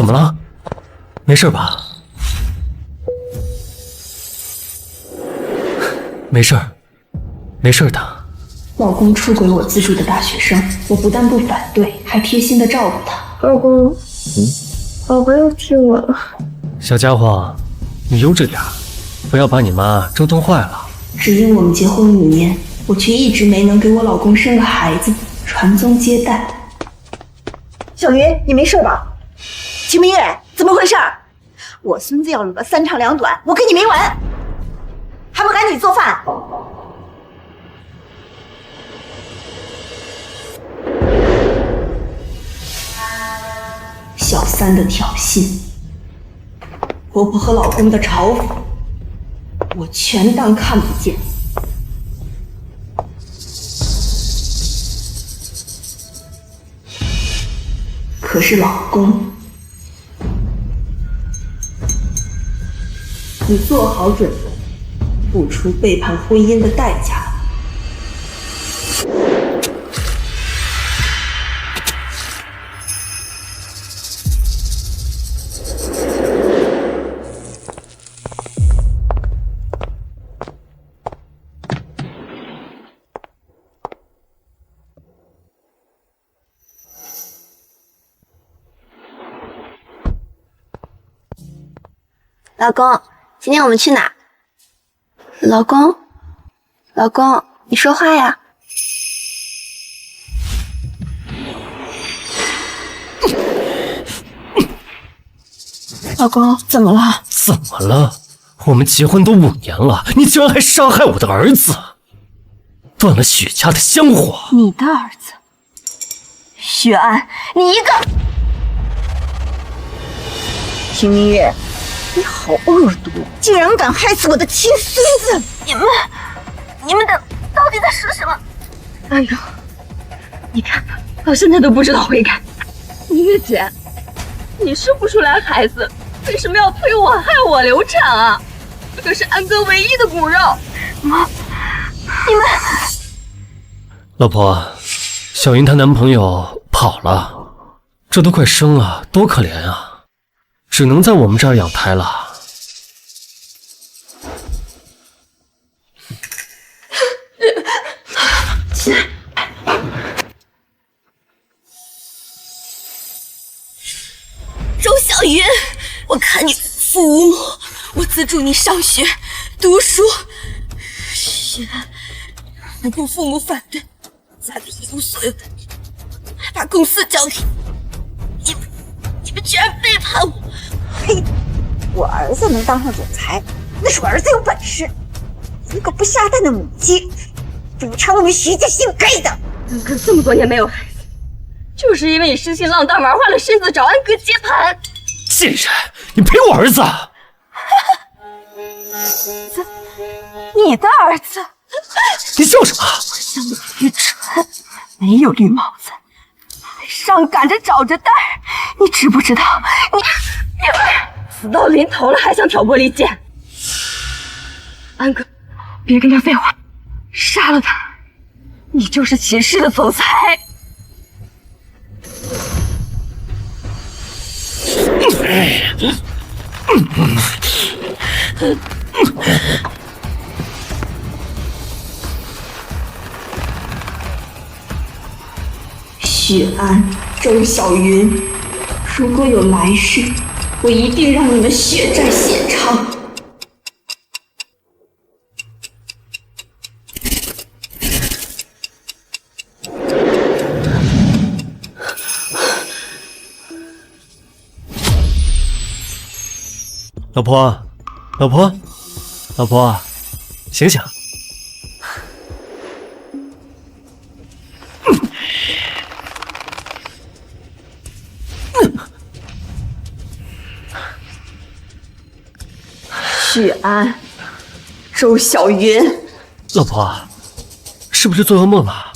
怎么了？没事吧？没事儿，没事的。老公出轨我资助的大学生，我不但不反对，还贴心的照顾他。老公，宝宝要听我了。小家伙，你悠着点儿，不要把你妈折腾坏了。只因我们结婚5年，我却一直没能给我老公生个孩子，传宗接代。小云，你没事吧？秦明月，怎么回事？我孙子要有个3长2短，我跟你没完！还不赶紧做饭！小三的挑衅，婆婆和老公的嘲讽，我全当看不见。可是老公，你做好准备，付出背叛婚姻的代价吧。老公，今天我们去哪？老公，老公，你说话呀！老公，怎么了？怎么了？我们结婚都5年了，你居然还伤害我的儿子，断了许家的香火。你的儿子，雪安，你一个！秦明月，你好恶毒，竟然敢害死我的亲孙子！你们到底在说什么？哎呦，你看吧，到现在都不知道悔改。明月姐，你生不出来孩子，为什么要推我害我流产啊？这可是安哥唯一的骨肉。你们，老婆，小云她男朋友跑了，这都快生了，多可怜啊！只能在我们这儿养胎了。周小云，我看你父无母，我资助你上学读书。雪安，不顾父母反对，家里一无所有的你，还把公司交给你们居然背叛我！嘿，我儿子能当上总裁，那是我儿子有本事。一个不下蛋的母鸡，补偿我们徐家姓盖的。安哥这么多年没有孩子，就是因为你生性浪荡，玩坏了身子，找安哥接盘。贱人，你赔我儿子！你的儿子？你叫什么？像你愚蠢，没有绿帽子，还上赶着找着蛋儿，你知不知道？你死到临头了还想挑拨离间？安哥，别跟他废话，杀了他！你就是骑士的总裁。雪安、周小云，如果有来世，我一定让你们血债血偿。老婆，老婆，老婆，醒醒！雪安、周小云，老婆，是不是做噩梦了？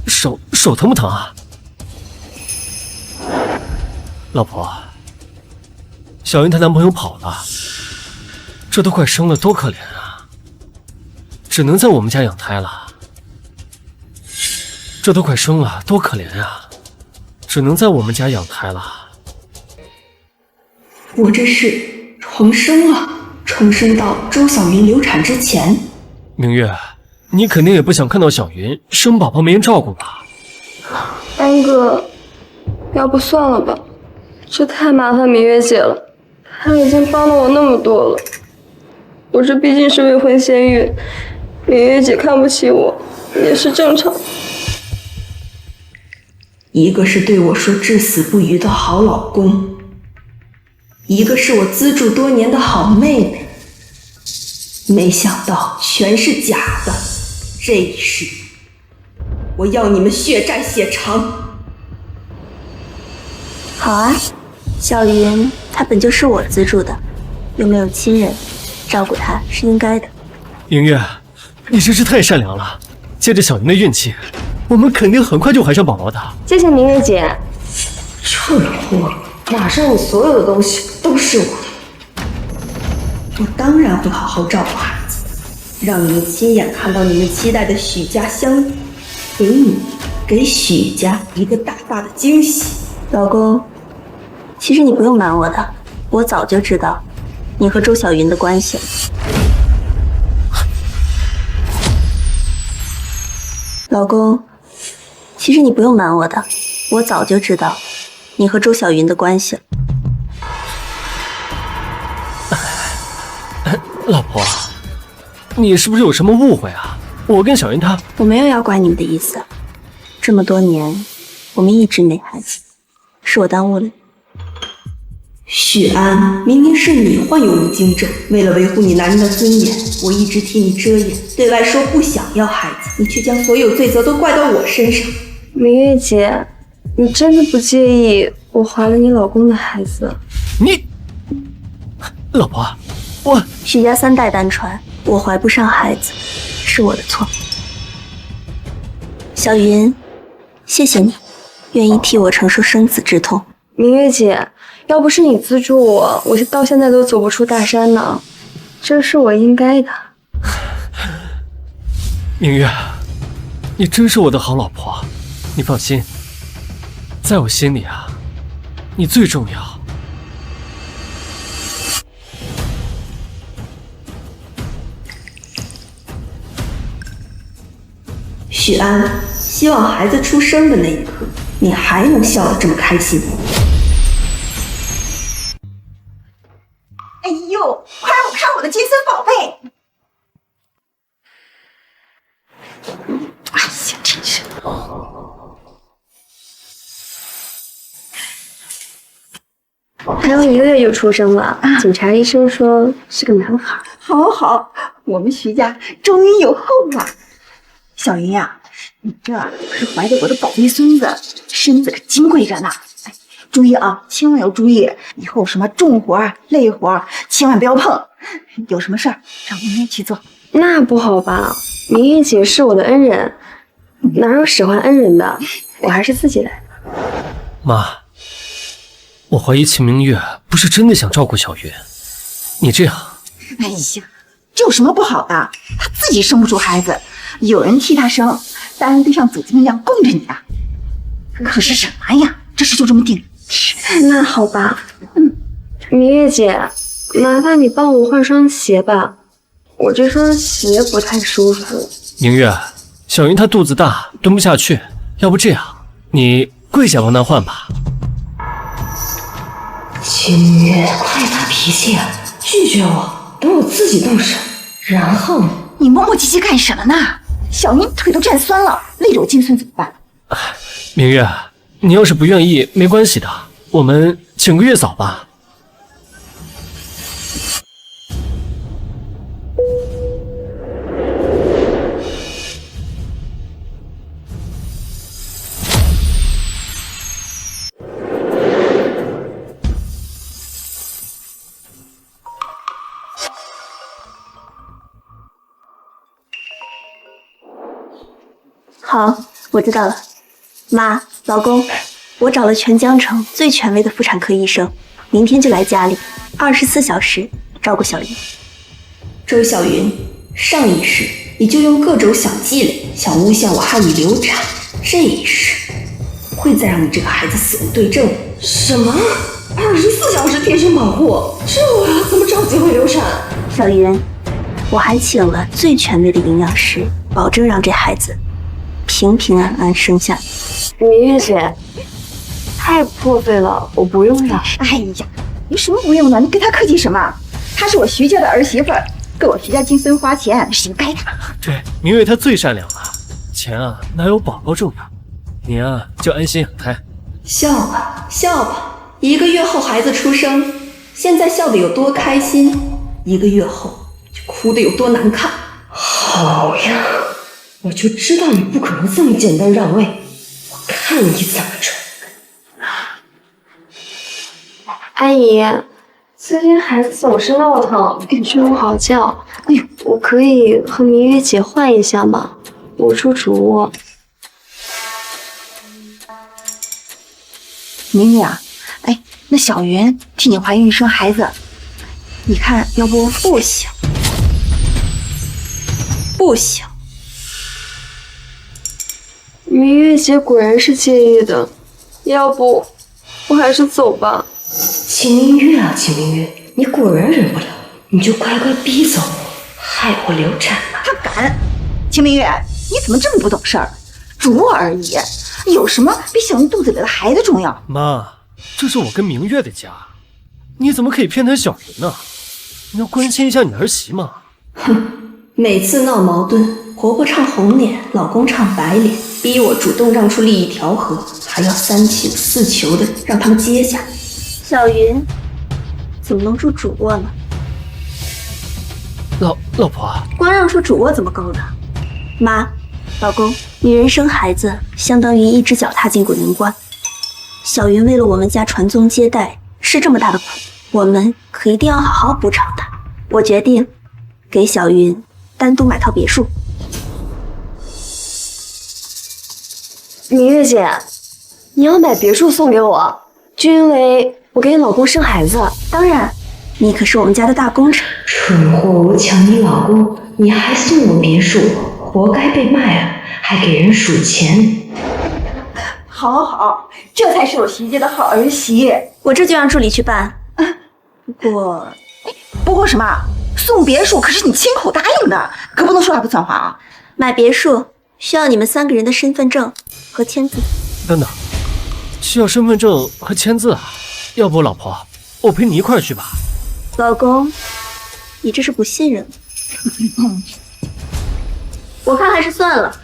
手疼不疼啊？老婆，小云她男朋友跑了，这都快生了，多可怜啊！只能在我们家养胎了。这都快生了，多可怜啊！只能在我们家养胎了。我这是重生了，重生到周小云流产之前。明月，你肯定也不想看到小云生宝宝没人照顾吧？安哥，要不算了吧，这太麻烦明月姐了，她已经帮了我那么多了。我这毕竟是未婚先孕，明月姐看不起我也是正常。一个是对我说至死不渝的好老公，一个是我资助多年的好妹妹，没想到全是假的。这一世，我要你们血债血偿。好啊，小云她本就是我资助的，又没有亲人，照顾她是应该的。明月，你真是太善良了。借着小云的运气，我们肯定很快就怀上宝宝的。谢谢明月姐。蠢货，马上我所有的东西都是我的。我当然会好好照顾孩子，让你们亲眼看到你们期待的许家相遇，给许家一个大大的惊喜。老公，其实你不用瞒我的，我早就知道你和周小云的关系了。老公，其实你不用瞒我的，我早就知道你和周小云的关系了。老婆，你是不是有什么误会啊？我跟小云她……我没有要拐你们的意思，这么多年我们一直没孩子，是我耽误了你。许安，明明是你患有无精症，为了维护你男人的尊严，我一直替你遮掩，对外说不想要孩子，你却将所有罪责都怪到我身上。明月姐，你真的不介意我怀了你老公的孩子？你，老婆，我许家3代单传，我怀不上孩子，是我的错。小云，谢谢你，愿意替我承受生子之痛。明月姐，要不是你资助我，我到现在都走不出大山呢，这是我应该的。明月，你真是我的好老婆，你放心，在我心里啊，你最重要。许安，希望孩子出生的那一刻，你还能笑得这么开心。哎呦，快让我看我的金孙宝贝！哎呀，真是。还有1个月就出生了，警察医生说是个男孩。好好，我们徐家终于有后了。小云呀，你这可是怀着我的宝贝孙子，身子可金贵着呢。哎，注意啊，千万要注意，以后什么重活儿、累活儿，千万不要碰。有什么事儿让明月去做。那不好吧？明月姐是我的恩人，哪有使唤恩人的？我还是自己来。妈，我怀疑秦明月不是真的想照顾小云，你这样……哎呀，这有什么不好的？他自己生不出孩子，有人替他生，当然得像祖宗一样供着你啊。可是什么呀？这事就这么定。那好吧，明月姐，麻烦你帮我换双鞋吧，我这双鞋不太舒服。明月，小云她肚子大，蹲不下去，要不这样，你跪下帮她换吧。秦月，太发脾气啊！拒绝我，等我自己动手，然后你磨磨唧唧干什么呢？小云腿都站酸了，累着我金孙怎么办？明月，你要是不愿意，没关系的，我们请个月嫂吧。好，我知道了。妈，老公，我找了全江城最权威的妇产科医生，明天就来家里，24小时照顾小云。周小云，上一世你就用各种小伎俩想诬陷我害你流产，这一世会再让你这个孩子死无对证。什么？ 24小时贴身保护，这我要怎么找机会流产？小云，我还请了最权威的营养师，保证让这孩子平平安安生下来。明月姐，太破费了，我不用了。哎呀，你什么不用呢？你跟他客气什么？她是我徐家的儿媳妇儿，给我徐家金孙花钱是应该的。对，明月她最善良了，钱啊哪有宝宝重要？你啊就安心养胎。笑吧笑吧，1个月后孩子出生，现在笑得有多开心，1个月后就哭得有多难看。好呀，我就知道你不可能这么简单让位，我看你怎么准。阿姨，最近孩子总是闹腾，睡不好觉。哎呦，我可以和明月姐换一下吗？我住主卧。明月啊，哎，那小云替你怀孕生孩子，你看要不？不行，不行。明月姐果然是介意的，要不我还是走吧。秦明月啊，秦明月，你果然忍不了，你就乖乖逼走我，害我流产吧。他敢！秦明月，你怎么这么不懂事儿？主卧而已，有什么比小云肚子里的孩子重要？妈，这是我跟明月的家，你怎么可以偏袒小云呢？你要关心一下你儿媳嘛。哼，每次闹矛盾，婆婆唱红脸，老公唱白脸，逼我主动让出利益调和，还要3请4求的让他们接下。小云怎么能住主卧呢？老婆，光让出主卧怎么够呢？妈，老公，女人生孩子相当于一只脚踏进鬼门关。小云为了我们家传宗接代，吃这么大的苦，我们可一定要好好补偿她。我决定给小云单独买套别墅。明月姐，你要买别墅送给我，就因为我给你老公生孩子？当然，你可是我们家的大功臣。蠢货，我抢你老公，你还送我别墅，活该被卖了，还给人数钱。好好，这才是我徐家的好儿媳。我这就让助理去办。不过什么？送别墅可是你亲口答应的，可不能说话不算话啊！买别墅需要你们3个人的身份证和签字。等等，需要身份证和签字啊？要不老婆，我陪你一块儿去吧。老公，你这是不信任我看还是算了，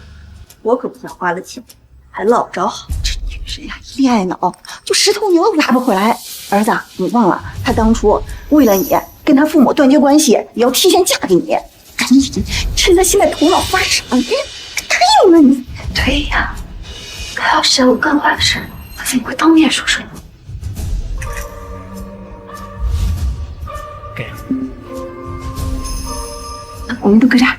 我可不想花了钱还落不着好。这女人呀，恋爱脑，就10头牛都拉不回来。儿子，你忘了，她当初为了你跟她父母断绝关系，也要提前嫁给你。赶紧趁她现在头脑发闪，答应了你。对呀，他要是让我干坏事，他怎么会当面说出来？给，我们都搁这儿。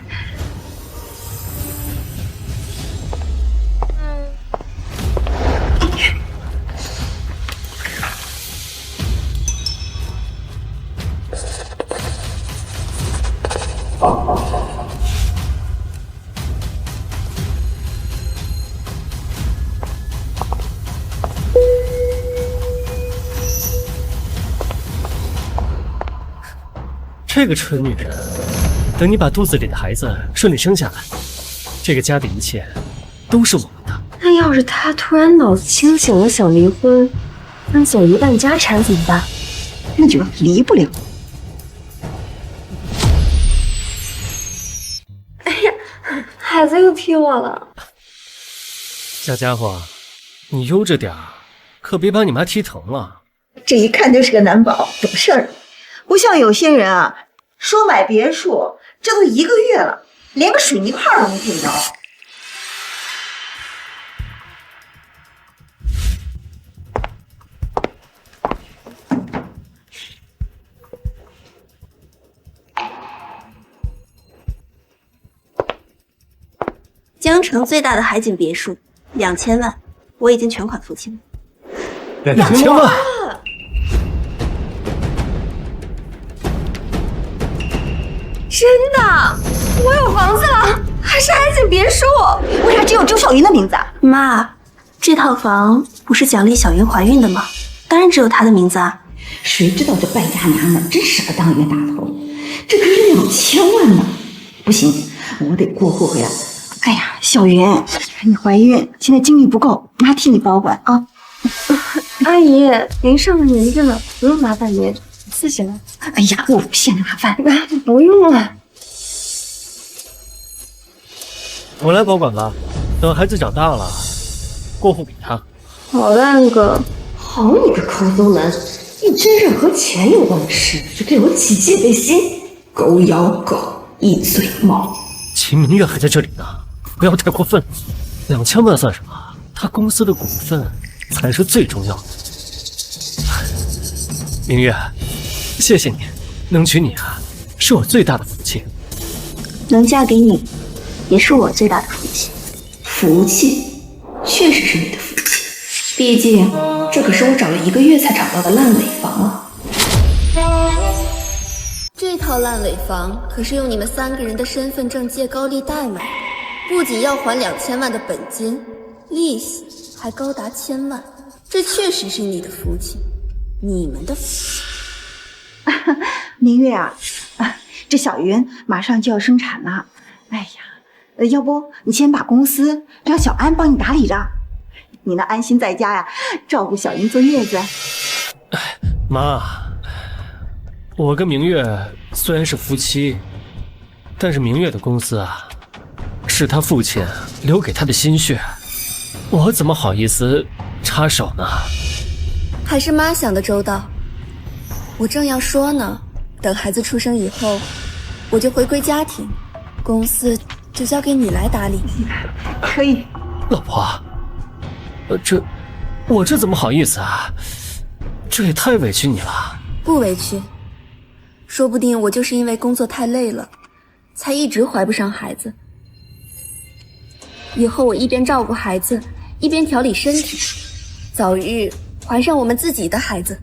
这个蠢女人，等你把肚子里的孩子顺利生下来，这个家的一切都是我们的。那要是他突然脑子清醒了想离婚，分走一半家产怎么办？那就离不了。哎呀，孩子又踢我了。小家伙，你悠着点儿，可别把你妈踢疼了。这一看就是个男宝，懂事儿。不像有些人啊，说买别墅，这都1个月了，连个水泥块都没碰着。江城最大的海景别墅，2000万，我已经全款付清了。 2000万！真的，我有房子了，还是海景别墅。为啥只有周小云的名字啊？妈，这套房不是奖励小云怀孕的吗？当然只有他的名字啊。谁知道这败家娘们真是个当冤大头，这可是2000万呢！不行，我得过户回来。哎呀，小云，你怀孕，现在精力不够，妈替你保管啊。阿姨，您上了年纪了，不用麻烦您，谢谢了。哎呀，我不嫌麻烦，不用了。我来保管吧，等孩子长大了，过户给他。好的，安哥。好你个抠搜男，一真是和钱有关的事就对我起戒备心，狗咬狗，一嘴毛。秦明月还在这里呢，不要太过分了。2000万算什么？他公司的股份才是最重要的。明月，谢谢你，能娶你啊，是我最大的福气。能嫁给你，也是我最大的福气。福气，确实是你的福气，毕竟这可是我找了1个月才找到的烂尾房啊。这套烂尾房可是用你们3个人的身份证借高利贷买的，不仅要还2000万的本金，利息还高达1000万，这确实是你的福气，你们的福气。明月啊，这小云马上就要生产了，哎呀，要不你先把公司让小安帮你打理着，你能安心在家呀，照顾小云坐月子。妈，我跟明月虽然是夫妻，但是明月的公司啊，是他父亲留给他的心血，我怎么好意思插手呢？还是妈想的周到。我正要说呢，等孩子出生以后，我就回归家庭，公司就交给你来打理。可以。老婆，我这怎么好意思啊？这也太委屈你了。不委屈，说不定我就是因为工作太累了，才一直怀不上孩子。以后我一边照顾孩子，一边调理身体，早日怀上我们自己的孩子。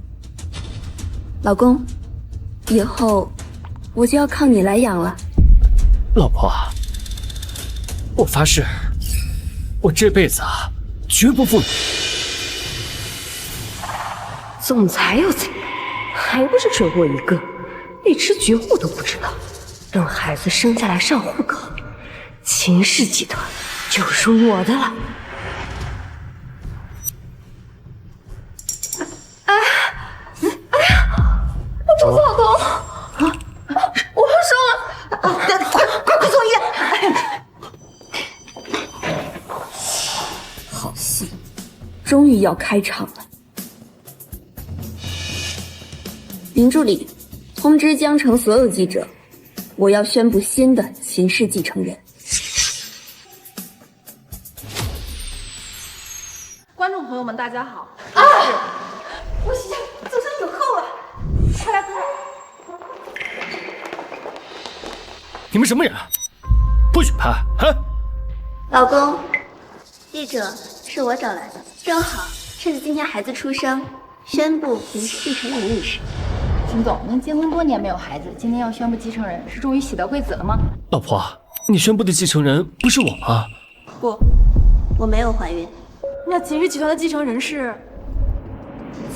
老公，以后我就要靠你来养了。老婆，我发誓，我这辈子啊，绝不负你。总裁又怎样？还不是只我一个，连吃绝户都不知道。等孩子生下来上户口，秦氏集团就属我的了。肚子好痛！我要生了！快送医院！好戏，终于要开场了。林助理，通知江城所有记者，我要宣布新的秦氏继承人。观众朋友们，大家好！我喜家走上有后了，快来快来！你们什么人？不许拍！啊！老公，记者是我找来的，正好趁着今天孩子出生，宣布您是继承人一事。秦总，您结婚多年没有孩子，今天要宣布继承人，是终于喜得贵子了吗？老婆，你宣布的继承人不是我吗？不，我没有怀孕。那秦氏集团的继承人是？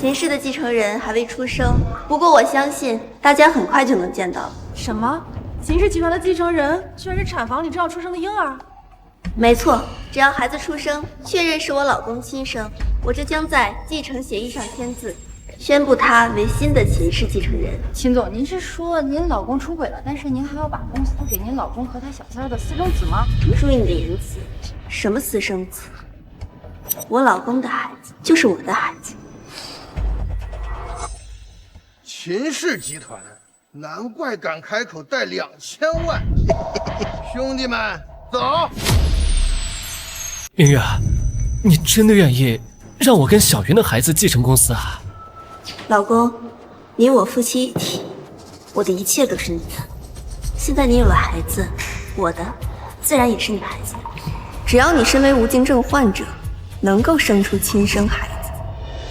秦氏的继承人还未出生，不过我相信大家很快就能见到。什么？秦氏集团的继承人居然是产房里正要出生的婴儿？没错，只要孩子出生，确认是我老公亲生，我就将在继承协议上签字，宣布他为新的秦氏继承人。秦总，您是说您老公出轨了，但是您还要把公司给您老公和他小三的私生子吗？注意你的言辞，什么私生子？我老公的孩子就是我的孩子。秦氏集团，难怪敢开口贷2000万。兄弟们，走！明月，你真的愿意让我跟小云的孩子继承公司啊？老公，你我夫妻一体，我的一切都是你的。现在你有了孩子，我的自然也是你孩子。只要你身为无精症患者，能够生出亲生孩子。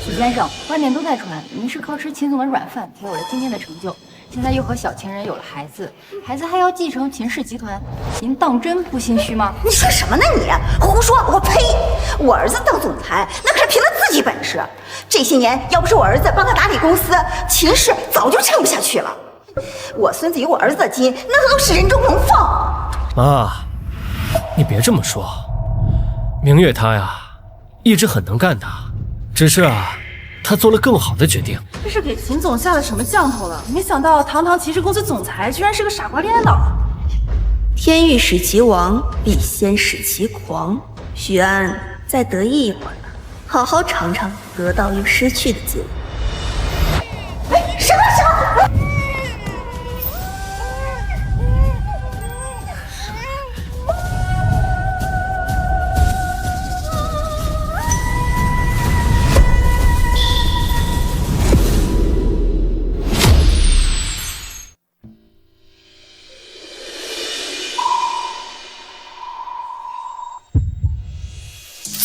许先生，外面都在传您是靠吃秦总的软饭才有了今天的成就。现在又和小情人有了孩子，孩子还要继承秦氏集团，您当真不心虚吗？你说什么呢你？胡说！我呸！我儿子当总裁那可是凭他自己本事。这些年要不是我儿子帮他打理公司，秦氏早就撑不下去了。我孙子有我儿子的基因，那都是人中龙凤。妈，你别这么说，明月她呀，一直很能干的，只是啊，她做了更好的决定。这是给秦总下了什么降头了？没想到堂堂骑士公司总裁居然是个傻瓜颠倒。天欲使其亡，必先使其狂。许安，再得意一会儿，好好尝尝得到又失去的滋味。什么？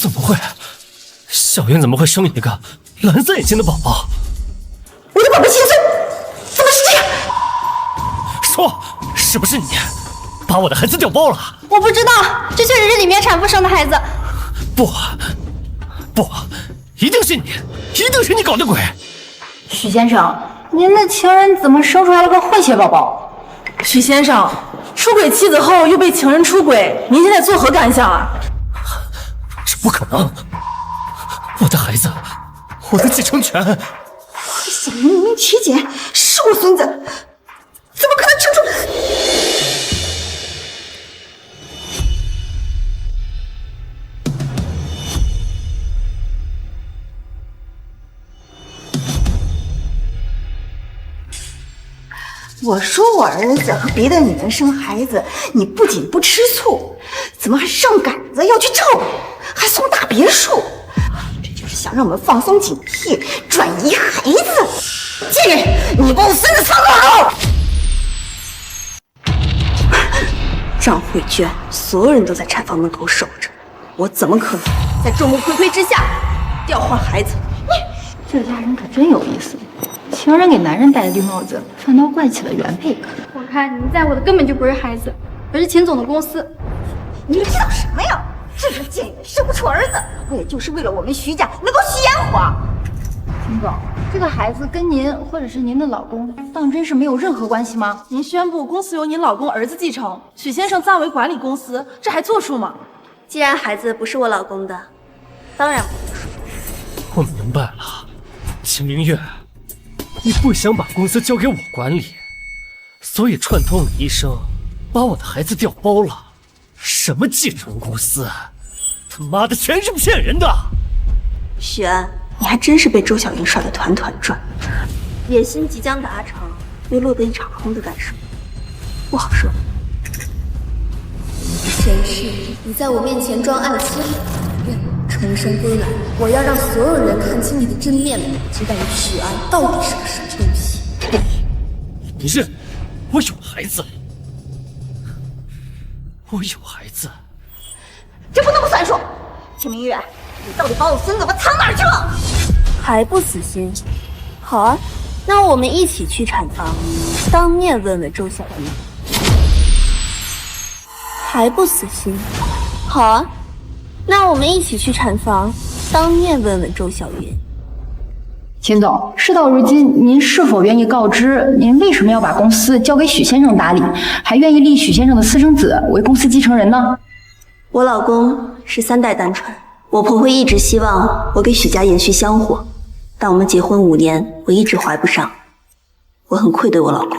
怎么会？小云怎么会生一个蓝色眼睛的宝宝？我的宝贝亲孙，怎么是这样？说，是不是你把我的孩子调包了？我不知道，这确实是里面产妇生的孩子。不，一定是你，一定是你搞的鬼！许先生，您的情人怎么生出来了个混血宝宝？许先生，出轨妻子后又被情人出轨，您现在作何感想啊？这不可能！我的孩子，我的继承权！小云明明体检是我孙子，怎么可能生出？我说我儿子和别的女人生孩子，你不仅不吃醋，怎么还上杆子要去照顾，还送大别墅？这就是想让我们放松警惕，转移孩子。贱人，你把我孙子藏好！张慧娟，所有人都在产房门口守着，我怎么可能在众目睽睽之下调换孩子？这家人可真有意思，情人给男人戴绿帽子，反倒怪起了原配。我看你在乎的根本就不是孩子，而是秦总的公司。你们知道什么呀？这个贱人生不出儿子，为了就是为了我们徐家能够吸烟火。秦总，这个孩子跟您或者是您的老公当真是没有任何关系吗？您宣布公司由您老公儿子继承，许先生暂为管理公司，这还作数吗？既然孩子不是我老公的，当然不作数。我明白了，秦明月，你不想把公司交给我管理，所以串通了医生，把我的孩子调包了。什么继承公司？他妈的，全是骗人的！许安，你还真是被周小云耍得团团转，野心即将达成，又落得一场空的感受，不好说。前世你在我面前装爱妻，重生归来，我要让所有人看清你的真面目，知道你许安到底是个什么东西。不是，我有孩子，我有孩子。这不能不算数。秦明月，你到底把我孙子藏哪儿去了？还不死心？好啊，那我们一起去产房，当面问问周小云。还不死心？好啊，那我们一起去产房，当面问问周小云。秦总，事到如今，您是否愿意告知您为什么要把公司交给许先生打理，还愿意立许先生的私生子为公司继承人呢？我老公是3代单传，我婆婆一直希望我给许家延续香火，但我们结婚5年，我一直怀不上，我很愧对我老公。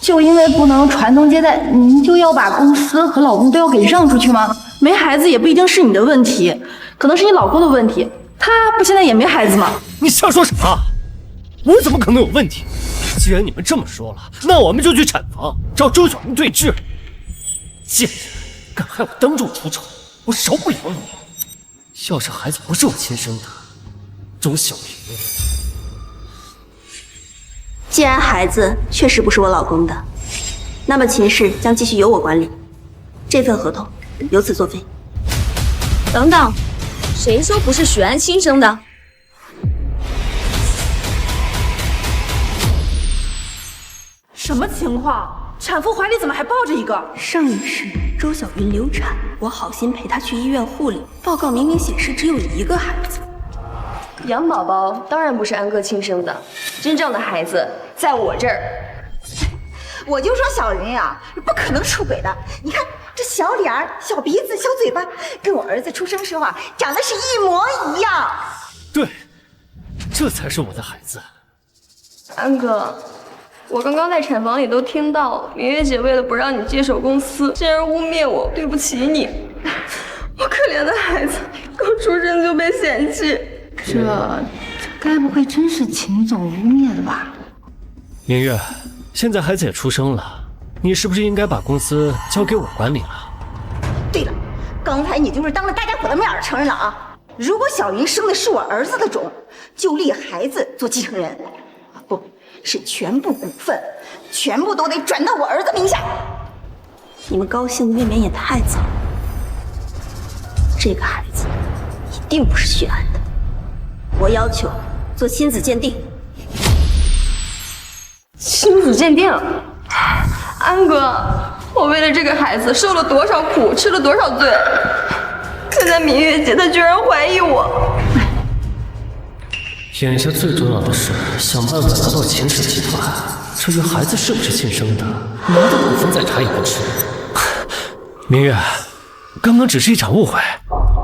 就因为不能传宗接代，您就要把公司和老公都要给让出去吗？没孩子也不一定是你的问题，可能是你老公的问题。他不现在也没孩子吗？你瞎说什么？我怎么可能有问题？既然你们这么说了，那我们就去产房找周小云对质。贱人，敢害我当众出丑，我饶不了你！要是孩子不是我亲生的，周小云，既然孩子确实不是我老公的，那么秦氏将继续由我管理，这份合同由此作废。等等，谁说不是许安亲生的？什么情况？产妇怀里怎么还抱着一个？上一世周小云流产，我好心陪她去医院护理，报告明明显示只有一个孩子。杨宝宝当然不是安哥亲生的，真正的孩子在我这儿。我就说小云呀，不可能出轨的。你看这小脸儿、小鼻子、小嘴巴，跟我儿子出生时候啊长得是一模一样。对，这才是我的孩子。安哥，我刚刚在产房里都听到明月姐为了不让你接手公司，竟然污蔑我，对不起你。我可怜的孩子刚出生就被嫌弃。这该不会真是秦总污蔑的吧？明月，现在孩子也出生了，你是不是应该把公司交给我管理了？对了，刚才你就是当着大家伙的面承认了啊！如果小云生的是我儿子的种，就立孩子做继承人，不是全部股份，全部都得转到我儿子名下。你们高兴的未免也太早了。这个孩子一定不是血案的，我要求做亲子鉴定。亲子鉴定，安哥，我为了这个孩子受了多少苦，吃了多少罪，现在明月姐她居然怀疑我。眼下最重要的是想办法拿到秦氏集团，至于孩子是不是亲生的，拿到股份再查也不迟。明月，刚刚只是一场误会，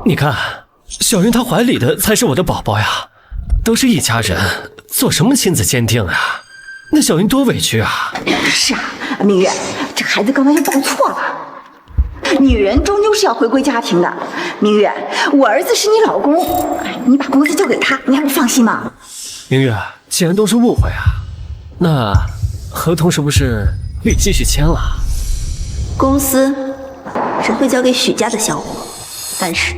你看，小云她怀里的才是我的宝宝呀，都是一家人，做什么亲子鉴定啊？那小云多委屈啊！是啊，明月，这孩子刚才就报错了。女人终究是要回归家庭的。明月，我儿子是你老公，你把公司交给他，你还不放心吗？明月，既然都是误会啊，那合同是不是可以继续签了？公司只会交给许家的小伙，但是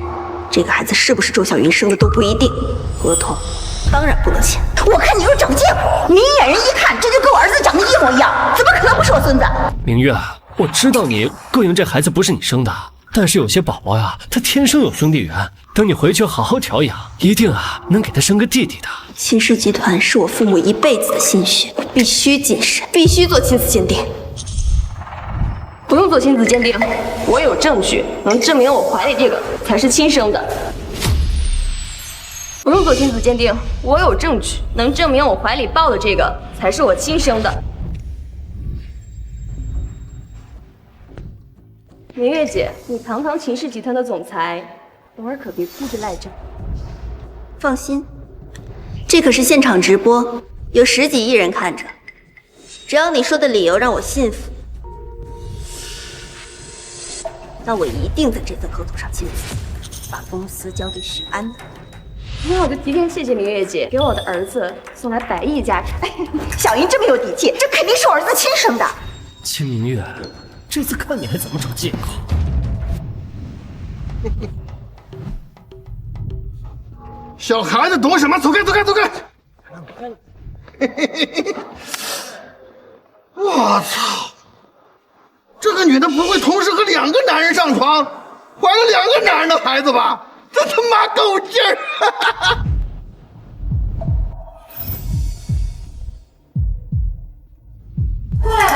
这个孩子是不是周小云生的都不一定，合同当然不能签。我看你就是找借口，明眼人一看，这就跟我儿子长得一模一样，怎么可能不是我孙子？明月，我知道你膈应这孩子不是你生的，但是有些宝宝呀，他天生有兄弟缘，等你回去好好调养，一定啊能给他生个弟弟的。秦氏集团是我父母一辈子的心血，必须谨慎，必须做亲子鉴定。不用做亲子鉴定，我有证据能证明我怀里这个才是亲生的。不用做亲子鉴定，我有证据能证明我怀里抱的这个才是我亲生的。明月姐，你堂堂秦氏集团的总裁，等会儿可别哭着赖账。放心，这可是现场直播，有10几亿人看着，只要你说的理由让我信服，那我一定在这份合同上签字，把公司交给许安的。那我就提前谢谢明月姐给我的儿子送来100亿家产。小云这么有底气，这肯定是我儿子亲生的。秦明月，这次看你还怎么找借口。小孩子懂什么？走开，走开，走开！我操！这个女的不会同时和2个男人上床，怀了2个男人的孩子吧？这他妈够劲儿！过来吧。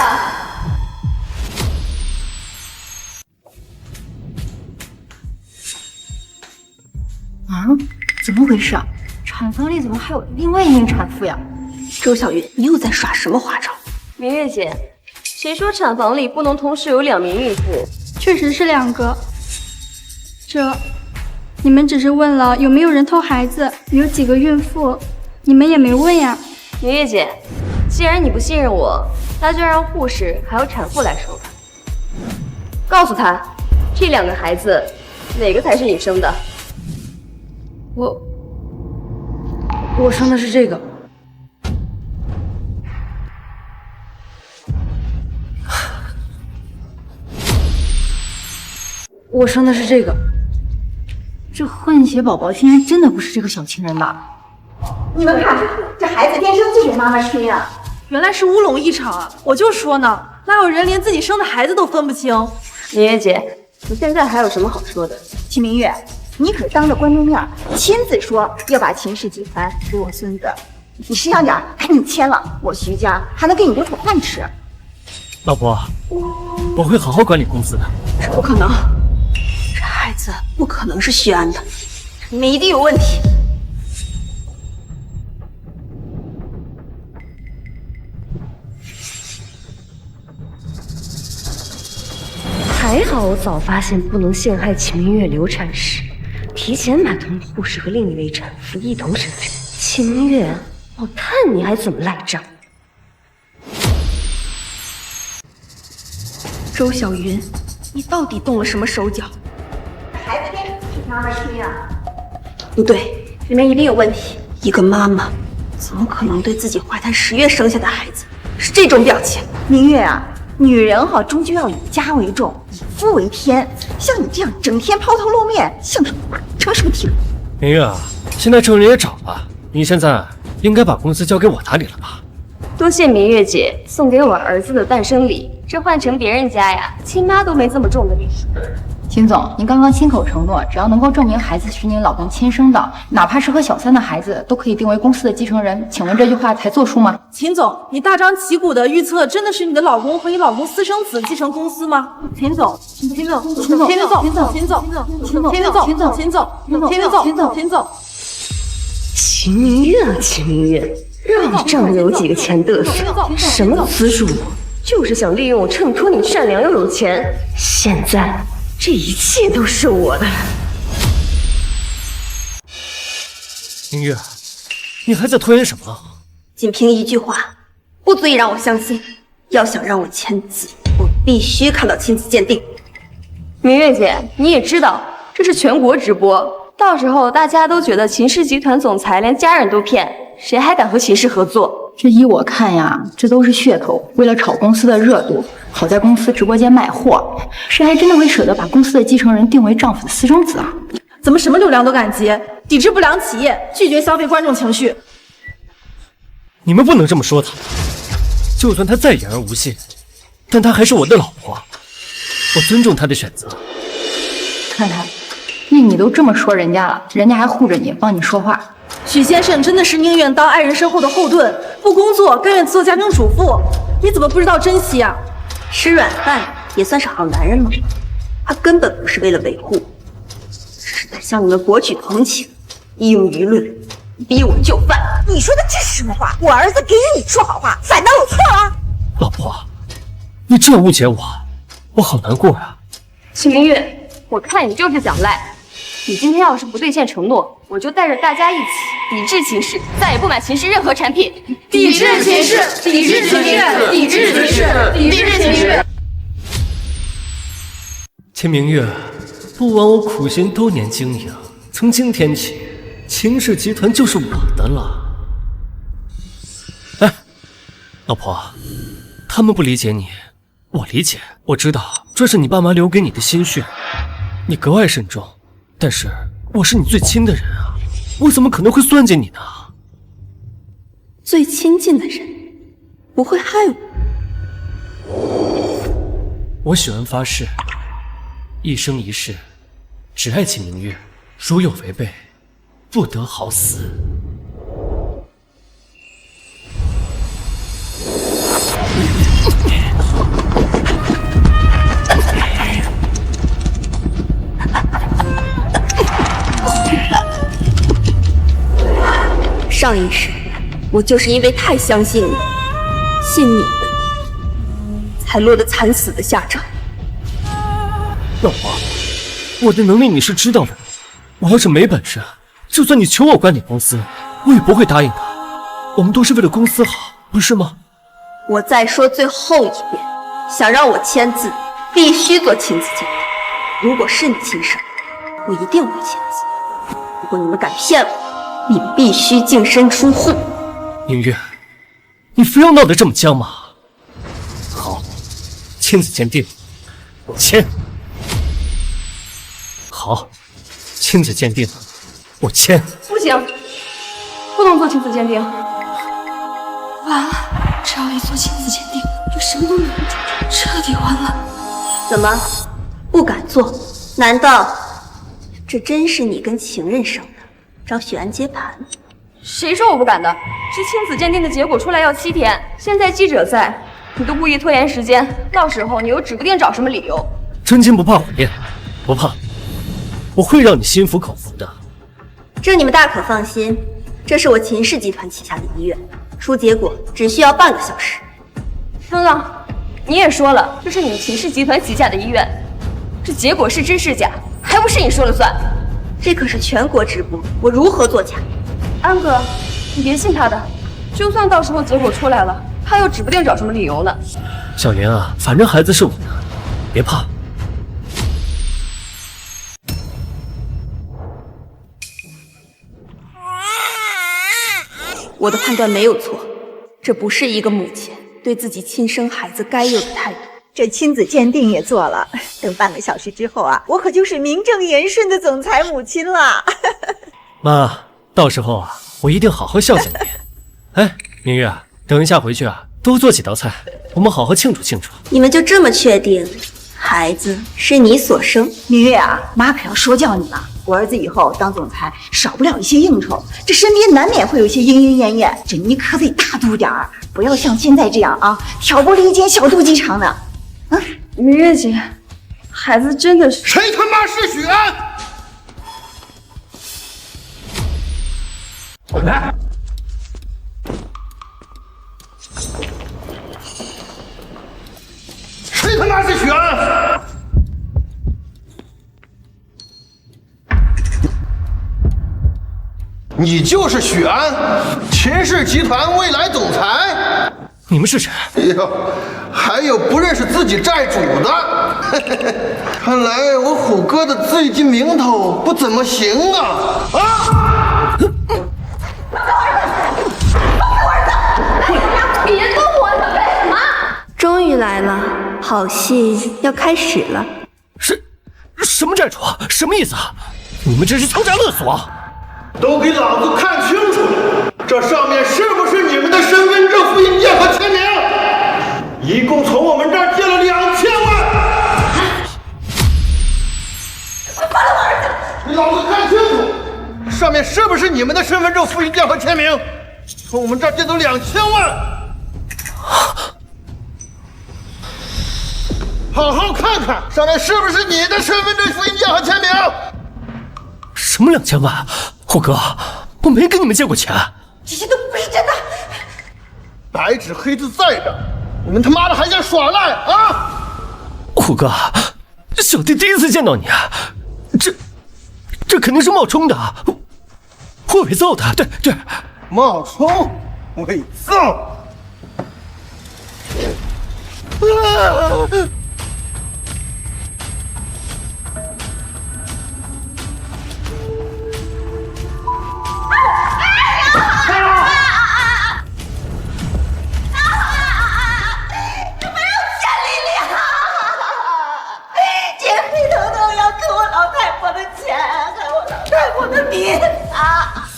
啊，怎么回事？产房里怎么还有另外1名产妇呀？周小云，你又在耍什么花招？明月姐，谁说产房里不能同时有2名孕妇？确实是2个。你们只是问了有没有人偷孩子，有几个孕妇，你们也没问呀。明月姐，既然你不信任我，那就让护士还有产妇来说吧。告诉他，这2个孩子哪个才是你生的？我生的是这个。我生的是这个。这混血宝宝竟然真的不是这个小情人吧？你们看，这孩子天生就给妈妈亲啊！原来是乌龙一场啊！我就说呢，哪有人连自己生的孩子都分不清？明月姐，你现在还有什么好说的？秦明月，你可当着观众面亲自说要把秦氏集团给我孙子，你识相点，赶紧签了，我徐家还能给你留口饭吃。老婆，我会好好管理公司的。这不可能，这孩子不可能是徐安的，里面一定有问题。还好我早发现不能陷害秦明月流产时，提前买通了护士和另一位产妇一同生产。秦明月，我看你还怎么赖账！周小云，你到底动了什么手脚？孩子边是妈妈生呀？不对，里面一定有问题。一个妈妈怎么可能对自己怀胎10月生下的孩子是这种表情？明月啊，女人终究要以家为重，以夫为天。像你这样整天抛头露面，像他成什么体统？明月啊，现在证人也找了，你现在应该把公司交给我打理了吧？多谢明月姐送给我儿子的诞生礼，这换成别人家呀，亲妈都没这么重的礼数。秦总，您刚刚亲口承诺，只要能够证明孩子是您老公亲生的，哪怕是和小三的孩子，都可以定为公司的继承人。请问这句话才作数吗？秦总，你大张旗鼓的预测，真的是你的老公和你老公私生子继承公司吗？秦总，秦总，秦总，秦总，秦总，秦总，秦总，秦总，秦总，秦总，秦总，秦总，秦总。秦明月啊，秦明月，让你仗着有几个钱嘚瑟，什么资助我，就是想利用我衬托你善良又有钱。现在这一切都是我的。明月，你还在拖延什么？仅凭一句话，不足以让我相信。要想让我签字，我必须看到亲子鉴定。明月姐，你也知道这是全国直播，到时候大家都觉得秦氏集团总裁连家人都骗，谁还敢和秦氏合作？这依我看呀，这都是噱头，为了炒公司的热度，好在公司直播间卖货。谁还真的会舍得把公司的继承人定为丈夫的私生子啊？怎么什么流量都敢接？抵制不良企业，拒绝消费观众情绪。你们不能这么说他，就算他再言而无信，但她还是我的老婆，我尊重她的选择。看看，你都这么说人家了，人家还护着你，帮你说话。许先生真的是宁愿当爱人身后的后盾，不工作甘愿做家庭主妇，你怎么不知道珍惜啊？吃软饭也算是好男人吗？他根本不是为了维护，只是在向你们博取同情，利用舆论逼我就范。你说的这是什么话？我儿子给你说好话，反倒有错了？老婆，你这样误解我，我好难过呀。秦明月，我看你就是想赖。你今天要是不兑现承诺，我就带着大家一起抵制秦氏，再也不买秦氏任何产品。抵制秦氏，抵制秦月，抵制秦氏，抵制秦月。秦明月，不枉我苦心多年经营，从今天起，秦氏集团就是我的了。哎，老婆，他们不理解你，我理解。我知道这是你爸妈留给你的心血，你格外慎重。但是我是你最亲的人啊，我怎么可能会算计你呢？最亲近的人不会害我。我许恩发誓，一生一世只爱秦明月，如有违背，不得好死。上一世，我就是因为太相信你，信你，才落得惨死的下场。老婆，我的能力你是知道的，我要是没本事，就算你求我管理公司，我也不会答应的。我们都是为了公司好，不是吗？我再说最后一遍，想让我签字，必须做亲子鉴定。如果是你亲生，我一定会签字。如果你们敢骗我，你必须净身出户。明月，你非要闹得这么僵吗？好，亲子鉴定，我签。好，亲子鉴定，我签。不行，不能做亲子鉴定。完了，只要一做亲子鉴定，就什么都瞒不住，彻底完了。怎么，不敢做？难道这真是你跟情人生的，找许安接盘？谁说我不敢的？这亲子鉴定的结果出来要7天，现在记者在，你都故意拖延时间，到时候你又指不定找什么理由。真金不怕火炼，不怕，我会让你心服口服的。这你们大可放心，这是我秦氏集团旗下的医院，出结果只需要半个小时。等等，你也说了，这是你们秦氏集团旗下的医院，这结果是真是假，还不是你说了算？这可是全国直播，我如何作假？安哥，你别信他的，就算到时候结果出来了，他又指不定找什么理由呢。小林啊，反正孩子是我的，别怕。我的判断没有错，这不是一个母亲对自己亲生孩子该有的态度。这亲子鉴定也做了，等半个小时之后啊，我可就是名正言顺的总裁母亲了。妈，到时候啊，我一定好好孝敬你。哎，明月，等一下回去啊，多做几道菜，我们好好庆祝庆祝。你们就这么确定孩子是你所生？明月啊，妈可要说教你了。我儿子以后当总裁，少不了一些应酬，这身边难免会有一些莺莺燕燕，这你可得大度点儿，不要像现在这样啊，挑拨离间、小肚鸡肠的。明月姐，孩子真的是……谁他妈是许安？来，谁他妈是许安？你就是许安，秦氏集团未来总裁。你们是谁？哎呦，还有不认识自己债主的，看来我虎哥的最近名头不怎么行啊！啊！别动我了，干什么？终于来了，好戏要开始了。什么债主？什么意思啊？你们这是敲诈勒索！都给老子看清楚了，这上面是不是你们的身份证、复印件和签名？一共从我们这儿借了2000万。放了我儿子！给老子看清楚，上面是不是你们的身份证、复印件和签名？从我们这儿借走2000万。好好看看，上面是不是你的身份证、复印件和签名？什么2000万？虎哥，我没跟你们借过钱。这些都不是真的。白纸黑字在这，你们他妈的还想耍赖啊！虎哥，小弟第一次见到你，这肯定是冒充的，我伪造的，对，冒充、伪造。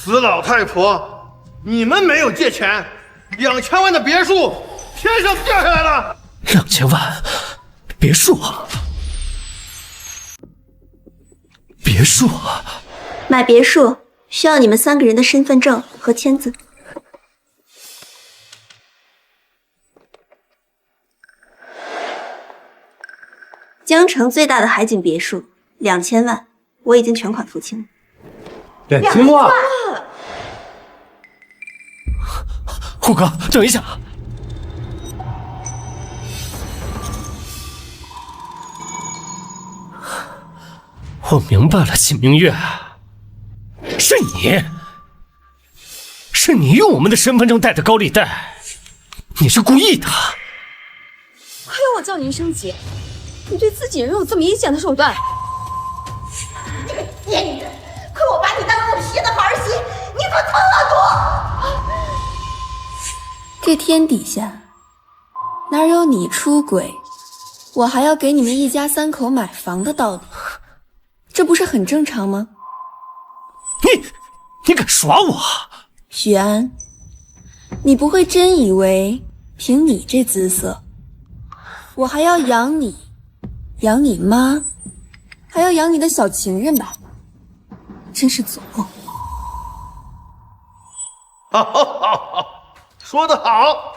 死老太婆，你们没有借钱，2000万的别墅天上掉下来了。2000万，别墅啊！别墅啊！买别墅需要你们3个人的身份证和签字。江城最大的海景别墅，2000万，我已经全款付清了。2000万！虎哥，等一下。我明白了，秦明月，是你用我们的身份证贷的高利贷，你是故意的。还有我叫您一声姐，你对自己人有这么阴险的手段？你个贱人！可我把你当我皮的儿媳，你可吞了毒！这天底下哪有你出轨，我还要给你们一家3口买房的道理？这不是很正常吗？你敢耍我？许安，你不会真以为凭你这姿色，我还要养你，养你妈，还要养你的小情人吧？真是走后。好，说得好。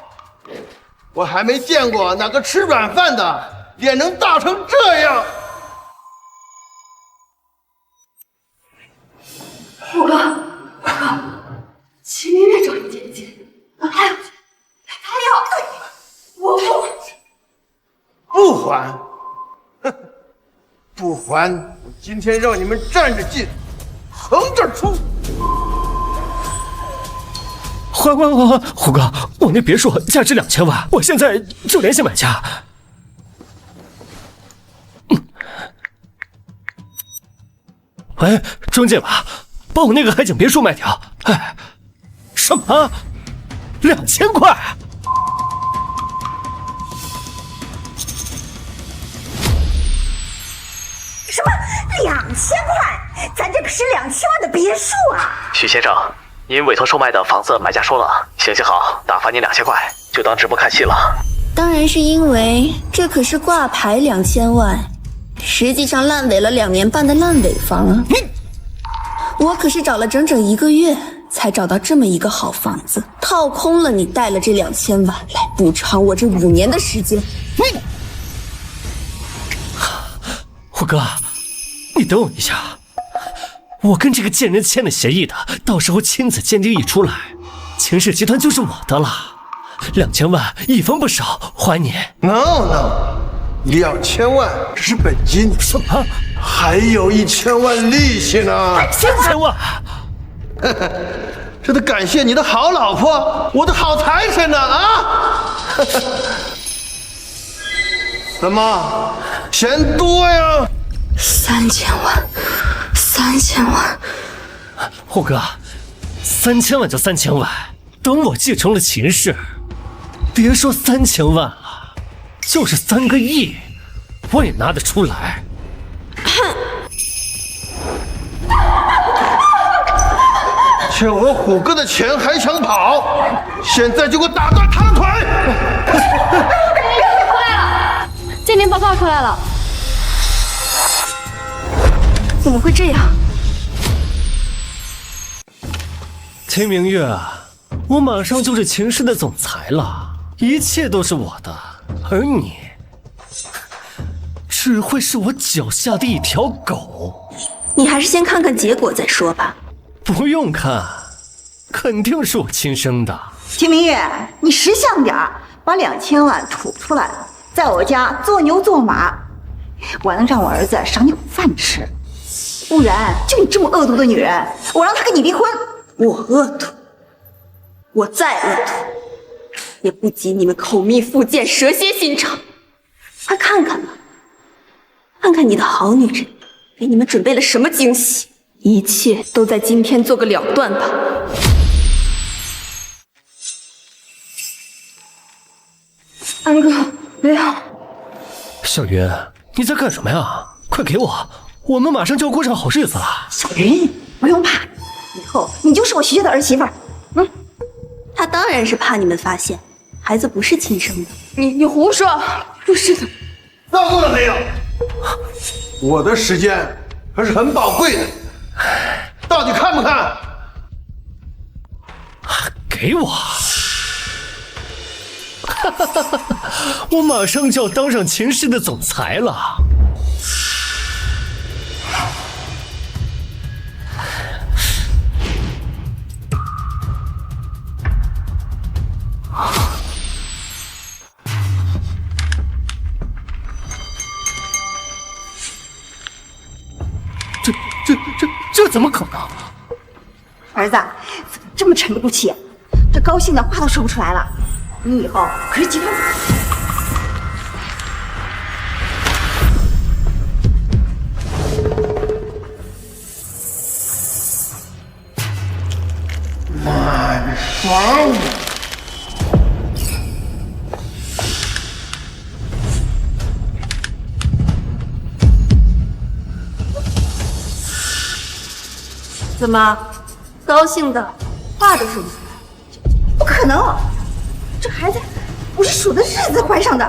我还没见过哪个吃软饭的脸能大成这样。虎哥，秦明月找你见见，他要我不还，哼，不还！我今天让你们站着进，横着出。还！虎哥，我那别墅价值2000万，我现在就联系买家。喂，中介吧，把我那个海景别墅卖掉。哎，什么？2000块？什么2000块？咱这可是2000万的别墅啊！许先生，您委托售卖的房子买家说了，行行好，打发您2000块，就当直播看戏了。当然是因为这可是挂牌2000万，实际上烂尾了2年半的烂尾房啊！我可是找了整整1个月才找到这么一个好房子，套空了你带了这2000万来补偿我这5年的时间。虎哥，你等我一下，我跟这个贱人签了协议的，到时候亲子鉴定一出来，秦氏集团就是我的了。2000万一分不少，还你。No，2000万只是本金，什么？还有1000万利息呢？3000万！这得感谢你的好老婆，我的好财神呢啊！怎么嫌多呀？3000万！虎哥，3000万就3000万，等我继承了秦氏，别说3000万了，就是3个亿，我也拿得出来。欠我虎哥的钱还想跑？现在就给我打断他的腿！出来了，鉴定报告出来了。怎么会这样？秦明月，我马上就是秦氏的总裁了，一切都是我的，而你只会是我脚下的一条狗。你还是先看看结果再说吧。不用看，肯定是我亲生的。秦明月，你识相点儿，把2000万吐出来，在我家做牛做马，我能让我儿子赏你口饭吃。不然，就你这么恶毒的女人，我让他跟你离婚。我恶毒，我再恶毒，也不及你们口蜜腹剑、蛇蝎心肠。快看看吧，看看你的好女人给你们准备了什么惊喜。一切都在今天做个了断吧。安哥，不要！小云，你在干什么呀？快给我，我们马上就要过上好日子了。小云，不用怕，以后你就是我徐家的儿媳妇儿。他当然是怕你们发现孩子不是亲生的。你胡说，不是的。闹够了没有？我的时间可是很宝贵的，到底看不看？给我！我马上就要当上秦氏的总裁了。这怎么可能？儿子，怎么这么沉得住气？这高兴的话都说不出来了。你以后可是集团满房。怎么，高兴的话都说不出来？不可能，这孩子我是数的日子怀上的，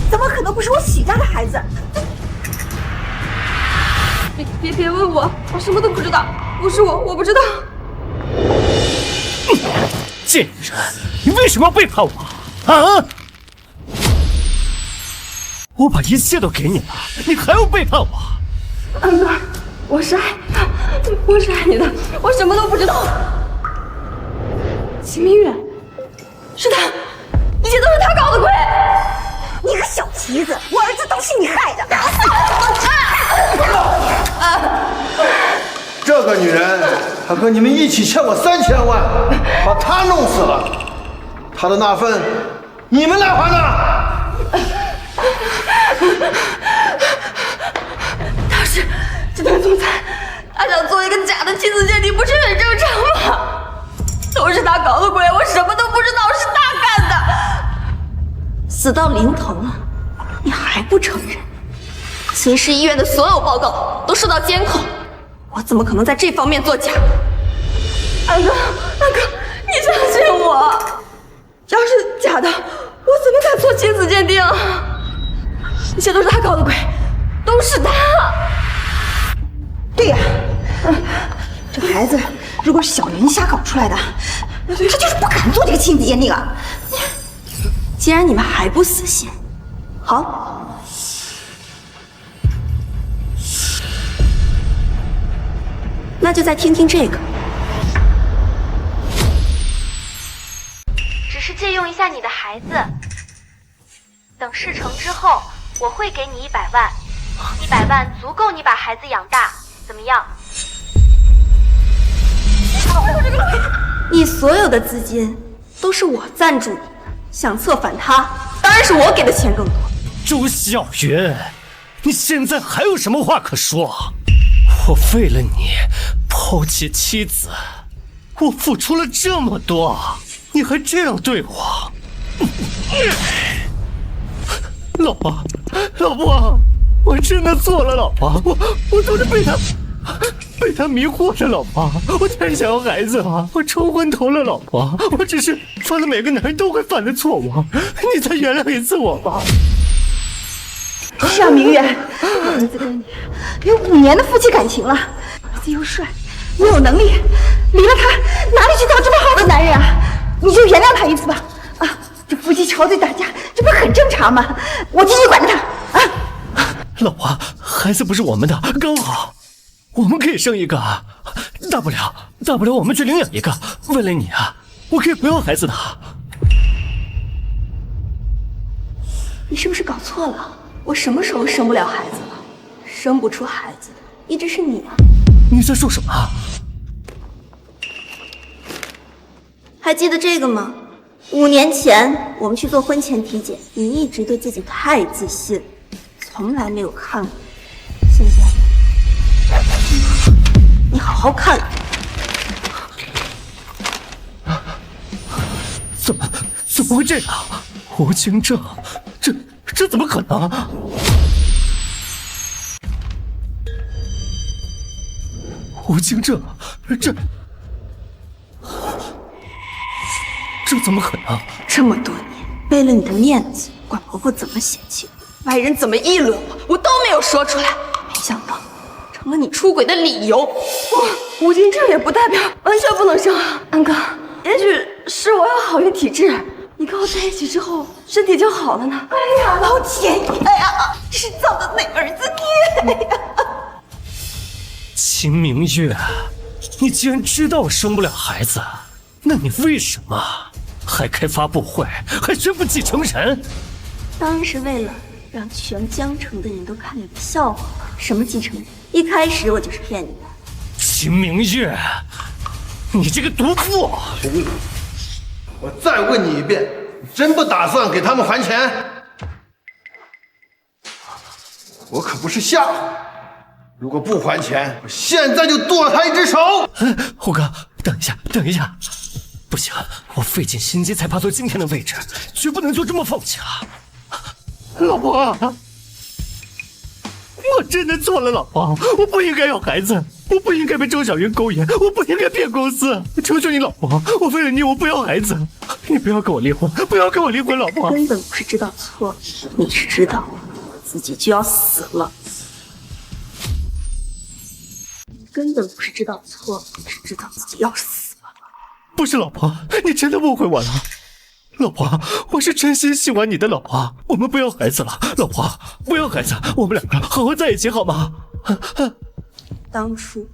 怎么可能不是我许家的孩子？别问我，我什么都不知道，不是我不知道。贱人，你为什么要背叛我啊？我把一切都给你了，你还要背叛我？安哥，我是爱你的，我什么都不知道。秦明月，是他，一切都是他搞的鬼！你个小蹄子，我儿子都是你害的！这个女人，她和你们一起欠我3000万，把她弄死了，她的那份你们来还呢？他是集团总裁，他想做一个假的亲子鉴定，不是很正常吗？都是他搞的鬼，我什么都不知道，是他干的。死到临头了，你还不承认？秦氏医院的所有报告都受到监控，我怎么可能在这方面作假？安哥，你相信我，要是假的，我怎么敢做亲子鉴定？一切都是他搞的鬼，都是他。对呀，这孩子如果是小云瞎搞出来的，他就是不敢做这个亲子鉴定啊。既然你们还不死心，好，那就再听听这个。只是借用一下你的孩子，等事成之后，我会给你100万，100万足够你把孩子养大，怎么样？你所有的资金都是我赞助你的，想策反他，当然是我给的钱更多。周小云，你现在还有什么话可说？我为了你抛弃妻子，我付出了这么多，你还这样对我？老婆，我真的错了，老婆，我都是被他迷惑了，老婆，我太想要孩子了，我冲昏头了，老婆，我只是犯了每个男人都会犯的错误，你再原谅一次我吧。是啊，明月，我儿子跟你有5年的夫妻感情了，儿子又帅又有能力，离了他哪里去找这么好的男人啊？你就原谅他一次吧。啊，这夫妻吵嘴打架，这不是很正常吗？我继续管着他。啊，老婆，孩子不是我们的，刚好我们可以生一个，大不了我们去领养一个。为了你啊，我可以不要孩子的。你是不是搞错了？我什么时候生不了孩子了？生不出孩子的一直是你啊！你在说什么？还记得这个吗？5年前我们去做婚前体检，你一直对自己太自信，从来没有看过。现在，你好好看。怎么会这样？吴清正，这怎么可能？吴清正，这怎么可能？这么多年，为了你的面子，管婆婆怎么嫌弃我，外人怎么议论我都没有说出来，没想到成了你出轨的理由。吴金正也不代表完全不能生啊，安哥，也许是我有好运体质，你跟我在一起之后，身体就好了呢。哎呀，老天爷呀，这是造的哪儿子孽呀！秦明月，你既然知道我生不了孩子，那你为什么还开发布会，还宣布继承人？当然是为了让全江城的人都看你的笑话。什么继承人？一开始我就是骗你的。秦明月，你这个毒妇！我再问你一遍，你真不打算给他们还钱？我可不是吓唬你，如果不还钱，我现在就剁了他一只手！虎哥，等一下，不行，我费尽心机才爬到今天的位置，绝不能就这么放弃了。老婆，我真的错了，老婆，我不应该要孩子，我不应该被周小云勾引，我不应该骗公司。求求你，老婆，我为了你，我不要孩子，你不要跟我离婚，不要跟我离婚，老婆。根本不是知道错，你是知道自己就要死了。根本不是知道错，你是知道自己要死了。不是，老婆，你真的误会我了。老婆，我是真心喜欢你的，老婆，我们不要孩子了，老婆，不要孩子，我们两个好好在一起好吗？当初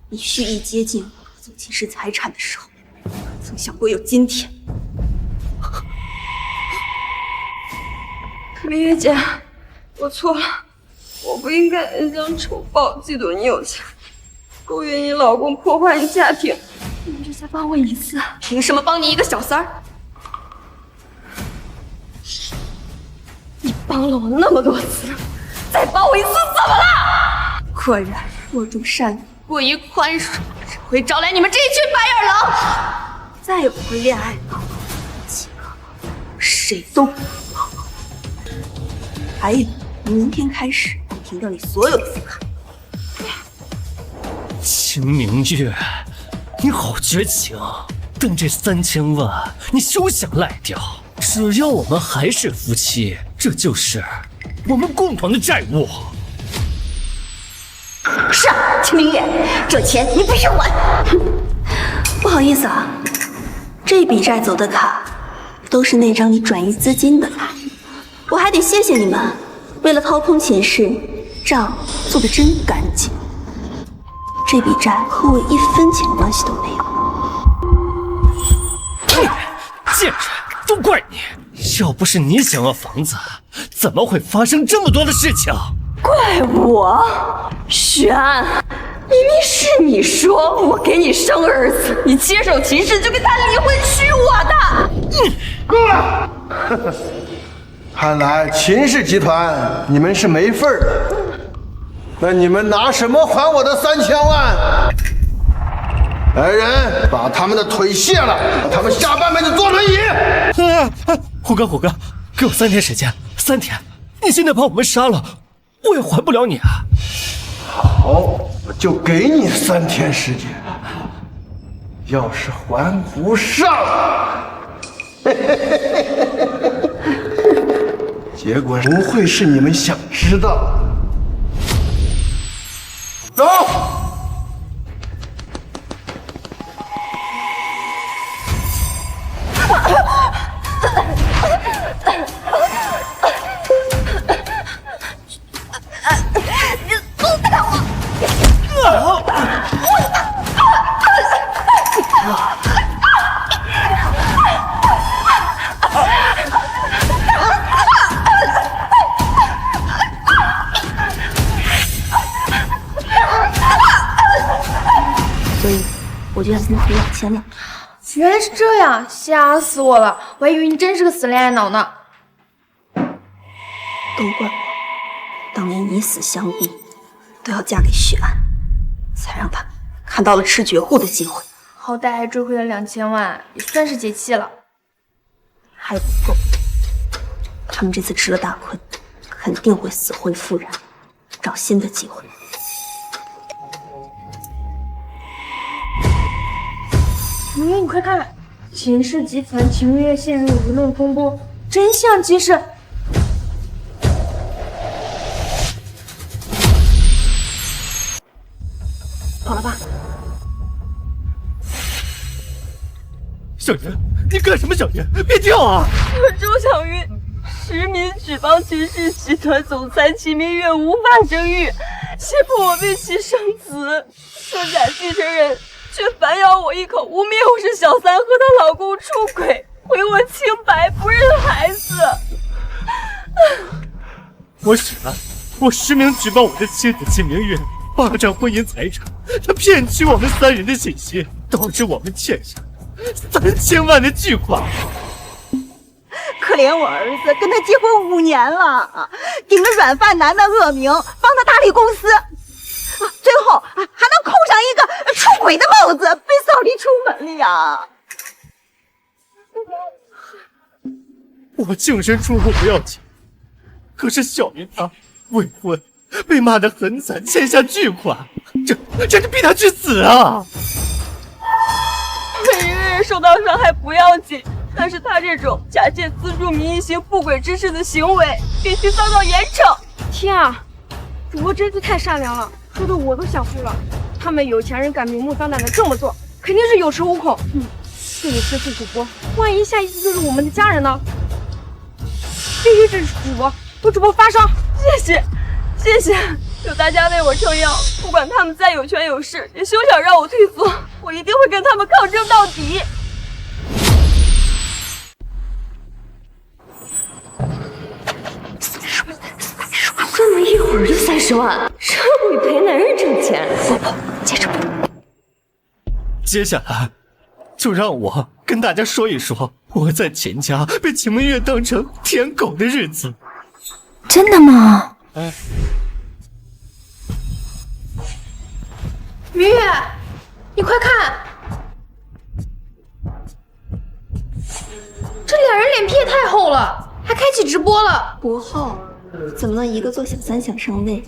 你蓄意接近我总秦氏财产的时候，可曾想过有今天？明月姐，我错了，我不应该让丑暴嫉妒你有钱，勾引你老公，破坏你家庭。你这才帮我一次，凭什么帮你一个小三儿？你帮了我那么多次，再帮我一次怎么了？果然弱中善良，过于宽恕，只会招来你们这一群白眼狼。再也不会恋爱了，几个谁都不会帮。还有，明天开始停掉你所有的副卡。秦明月，你好绝情！但这3000万你休想赖掉。只要我们还是夫妻，这就是我们共同的债务。是啊，秦明月，这钱你必须还。不好意思啊，这笔债走的卡都是那张你转移资金的卡，我还得谢谢你们，为了掏空秦氏，账做得真干净。这笔债和我一分钱关系都没有。贱人，都怪你！要不是你想要房子，怎么会发生这么多的事情？怪我？许安，明明是你说我给你生儿子，你接受秦氏就跟他离婚娶我的。够了！看来秦氏集团你们是没份儿的。那你们拿什么还我的3000万？来人，把他们的腿卸了，让他们下半辈子坐轮椅。虎哥，给我3天时间，3天！你现在把我们杀了，我也还不了你啊！好，我就给你3天时间。要是还不上，结果不会是你们想知道的。走。你松开我！所以我就要先赔2000万。原来是这样，吓死我了！我还以为你真是个死恋爱脑呢。都怪我，当年以死相逼，都要嫁给许安，才让他看到了吃绝户的机会。好歹还追回了2000万，也算是解气了。还不够，他们这次吃了大亏，肯定会死灰复燃，找新的机会。明月，你快看，秦氏集团秦月陷入舆论风波，真相揭示。跑了吧。小云，你干什么？小云，别跳啊！我周小云实名举报秦氏集团总裁秦明月无法生育，胁迫我为其生子，说假继承人却反咬我一口，污蔑我是小三和她老公出轨，毁我清白，不认孩子。我许安，我实名举报我的妻子秦明月霸占婚姻财产，他骗取我们3人的信息，导致我们欠下3000万的巨款。可怜我儿子跟他结婚5年了，顶着软饭男的恶名，帮他打理公司，最后还能扣上一个出轨的帽子，被扫地出门了呀！我净身出户不要紧，可是小云她未婚，被骂得很惨，欠下巨款，这逼她去死啊！一个人受到伤害不要紧，但是他这种假借资助名义行不轨之事的行为，必须遭到严惩。天啊，主播真是太善良了，说的我都想哭了。他们有钱人敢明目张胆的这么做，肯定是有恃无恐。谢谢支持主播，万一下一次就是我们的家人呢？必须支持主播，为主播发声！谢谢，有大家为我撑腰，不管他们再有权有势，也休想让我退缩，我一定会跟他们抗争到底。这么一会儿就30万，这不比陪男人挣钱？不，接着补。接下来，就让我跟大家说一说我在秦家被秦明月当成舔狗的日子。真的吗？哎，明月，你快看，这两人脸皮也太厚了，还开启直播了。不厚，怎么能一个做小三想上位，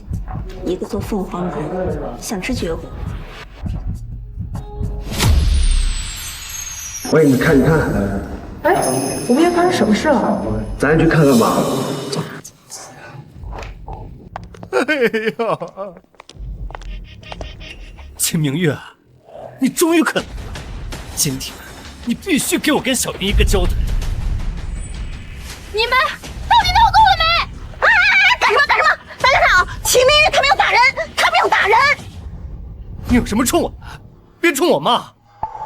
一个做凤凰男想吃绝户？喂，你看，哎，我们又发生什么事了？咱去看看吧。哎呀，秦明月，你终于肯了！今天你必须给我跟小云一个交代。你们到底闹够了没？干什么？大家看啊，秦明月他没有打人，他没有打人。你有什么冲我的？别冲我妈！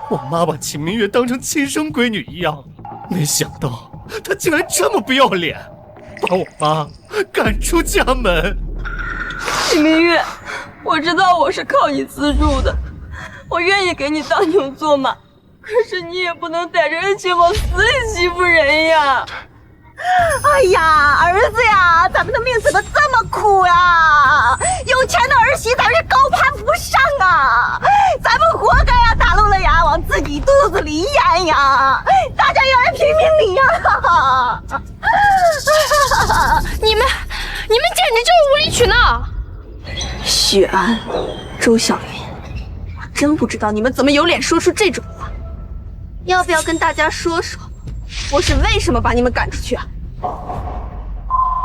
我妈把秦明月当成亲生闺女一样，没想到她竟然这么不要脸，把我妈赶出家门。秦明月，我知道我是靠你资助的，我愿意给你当牛做马，可是你也不能带着恩情往死里欺负人呀！哎呀，儿子呀，咱们的命怎么这么苦呀？有钱的儿媳咱们是高攀不上啊，咱们活该呀，打漏了牙往自己肚子里咽呀！大家要来评评理呀！你们简直就是无理取闹！许安、周小云，我真不知道你们怎么有脸说出这种话。要不要跟大家说说，我是为什么把你们赶出去啊？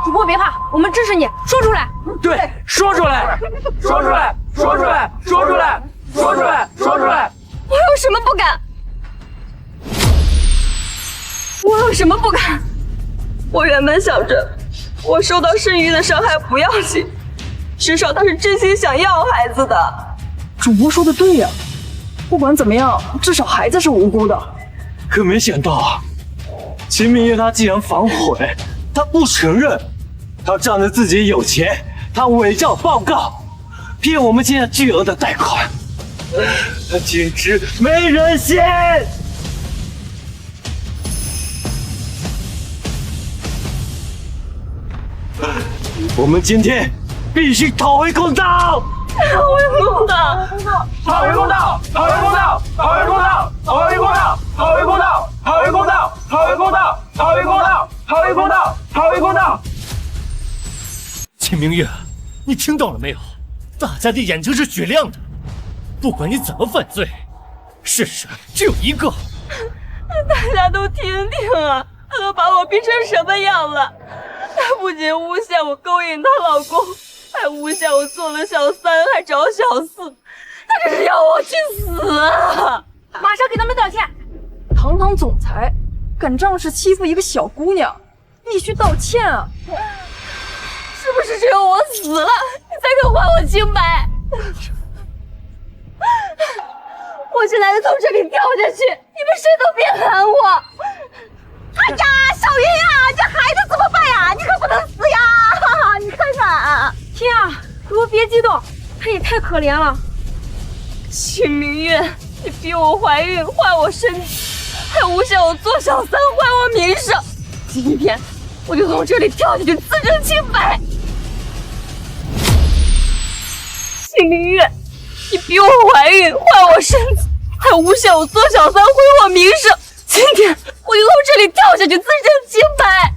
主播别怕，我们支持你，说出来。对，说出来，说出来，说出来，说出来，说出来，说出来。我有什么不敢？我有什么不敢？我原本想着，我受到盛玉的伤害不要紧，至少他是真心想要孩子的。主播说的对呀，不管怎么样，至少孩子是无辜的。可没想到，秦明月他竟然反悔，他不承认，他仗着自己有钱，他伪造报告，骗我们欠下巨额的贷款，他简直没人性！我们今天必须讨回公道！讨回公道！讨回公道！讨回公道！讨回公道！讨回公道！讨回公道！讨回公道！讨回公道！讨回公道！讨回公道！讨回公道！秦明月，你听到了没有？大家的眼睛是雪亮的，不管你怎么犯罪，事实只有一个。大家都听听啊，他都把我逼成什么样了？他不仅诬陷我勾引她老公，还诬陷我做了小三，还找小四，他这是要我去死啊！马上给他们道歉！堂堂总裁敢仗势欺负一个小姑娘，必须道歉啊！是不是只有我死了，你才肯还我清白？我现在就从这里掉下去，你们谁都别拦我！哎呀，小云呀，这孩子怎么办呀？你可不能死呀！你看看，天啊，主播别激动，他也太可怜了。秦明月，你逼我怀孕，坏我身体，还诬陷我做小三，坏我名声。今天我就从这里跳下去，自证清白。秦明月，你逼我怀孕，坏我身子，还诬陷我做小三，毁我名声。今天我就从这里跳下去，自证清白。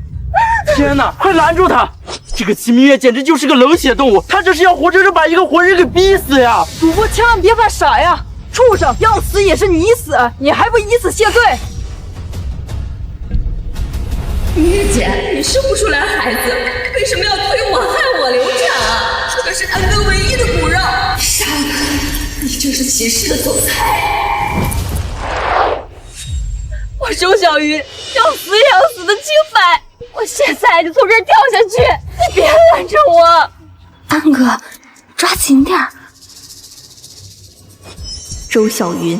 天哪，快拦住他！这个秦明月简直就是个冷血动物，他这是要活生生把一个活人给逼死呀！主播千万别犯傻呀！畜生，要死也是你死，你还不以死谢罪？明月姐，你生不出来孩子，为什么要推我害我流产啊？这可是堂哥唯一的骨肉，杀了他，你就是骑士的总裁。我周小云要死也要死的清白，我现在就从这儿跳下去，你别拦着我。安哥，抓紧点儿。周小云，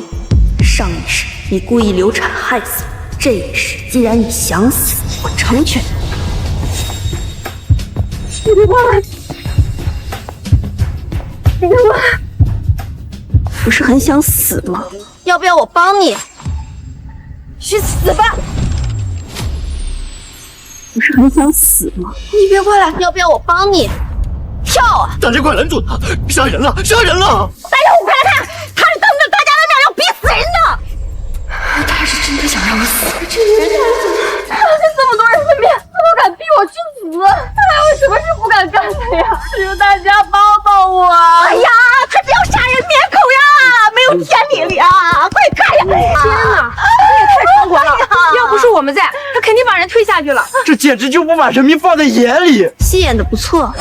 上一世你故意流产害死我，这一世既然你想死，我成全你。你别过来！你别过来！不是很想死吗？要不要我帮你？去死吧！不是很想死吗？你别过来！要不要我帮你？跳啊！大家快拦住他！杀人了！杀人了！大家快来看，他是当着大家的面要逼死人的！他是真的想让我死。这女人当着这么多人的面，她都敢逼我去死，她还有什么是不敢干的呀？求大家帮帮我！哎呀，他是要杀人灭口呀！没有天理了呀！快看呀！天哪，这也太猖狂了！要不是我们在，他肯定把人推下去了。这简直就不把人民放在眼里。戏演的不错，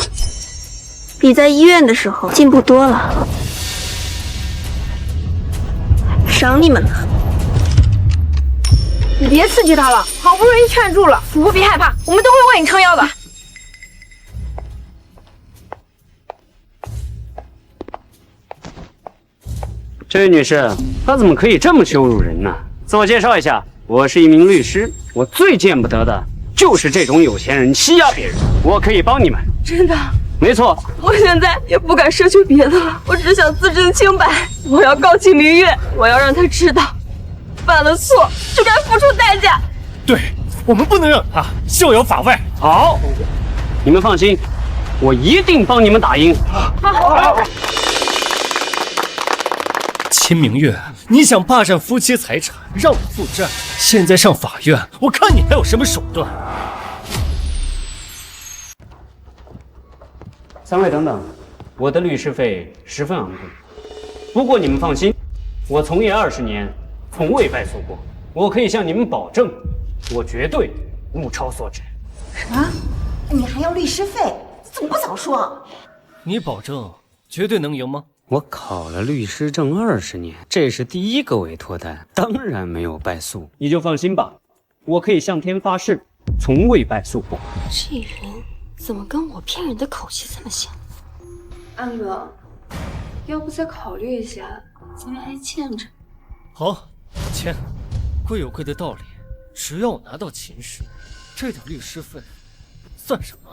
比在医院的时候进步多了。赏你们了。你别刺激他了，好不容易劝住了，不过别害怕，我们都会为你撑腰的。这位女士，她怎么可以这么羞辱人呢？自我介绍一下，我是一名律师，我最见不得的就是这种有钱人欺压别人，我可以帮你们。真的？没错。我现在也不敢奢求别的了，我只想自证清白。我要告秦明月，我要让他知道，犯了错就该付出代价。对，我们不能让他逍遥法外。好，你们放心，我一定帮你们打赢。好。秦明月，你想霸占夫妻财产，让我负债，现在上法院，我看你还有什么手段？三位等等，我的律师费十分昂贵，不过你们放心，我从业20年，从未败诉过。我可以向你们保证，我绝对物超所值。什么？你还要律师费？怎么不早说？你保证绝对能赢吗？我考了律师证20年，这是第一个委托单，当然没有败诉。你就放心吧，我可以向天发誓，从未败诉过。这人怎么跟我骗人的口气这么像？安哥，要不再考虑一下，咱们还欠着。好，签。贵有贵的道理，只要我拿到秦氏，这点律师费算什么？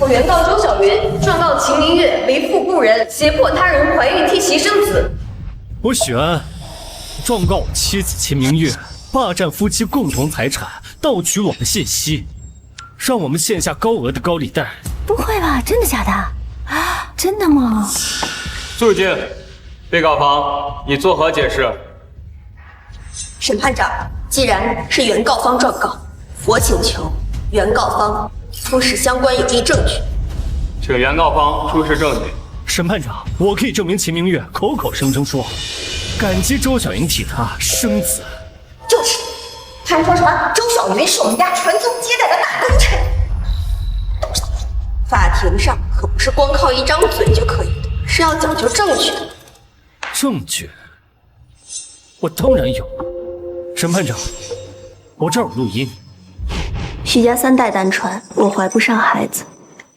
我原告周小云状告秦明月为富故人，胁迫他人怀孕替其生子。我许安状告我妻子秦明月霸占夫妻共同财产，盗取我们信息，让我们欠下高额的高利贷。不会吧？真的假的？啊，真的吗？肃静，被告方你作何解释？审判长，既然是原告方状告，我请求原告方出示相关有力证据。请原告方出示证据。审判长，我可以证明秦明月口口声声说感激周小云替他生子。就是，他还说什么周小云是我们家传宗接代的大功臣。董事长，法庭上可不是光靠一张嘴就可以的，是要讲究证据的。证据？我当然有。审判长，我这儿有录音。许家3代单传，我怀不上孩子，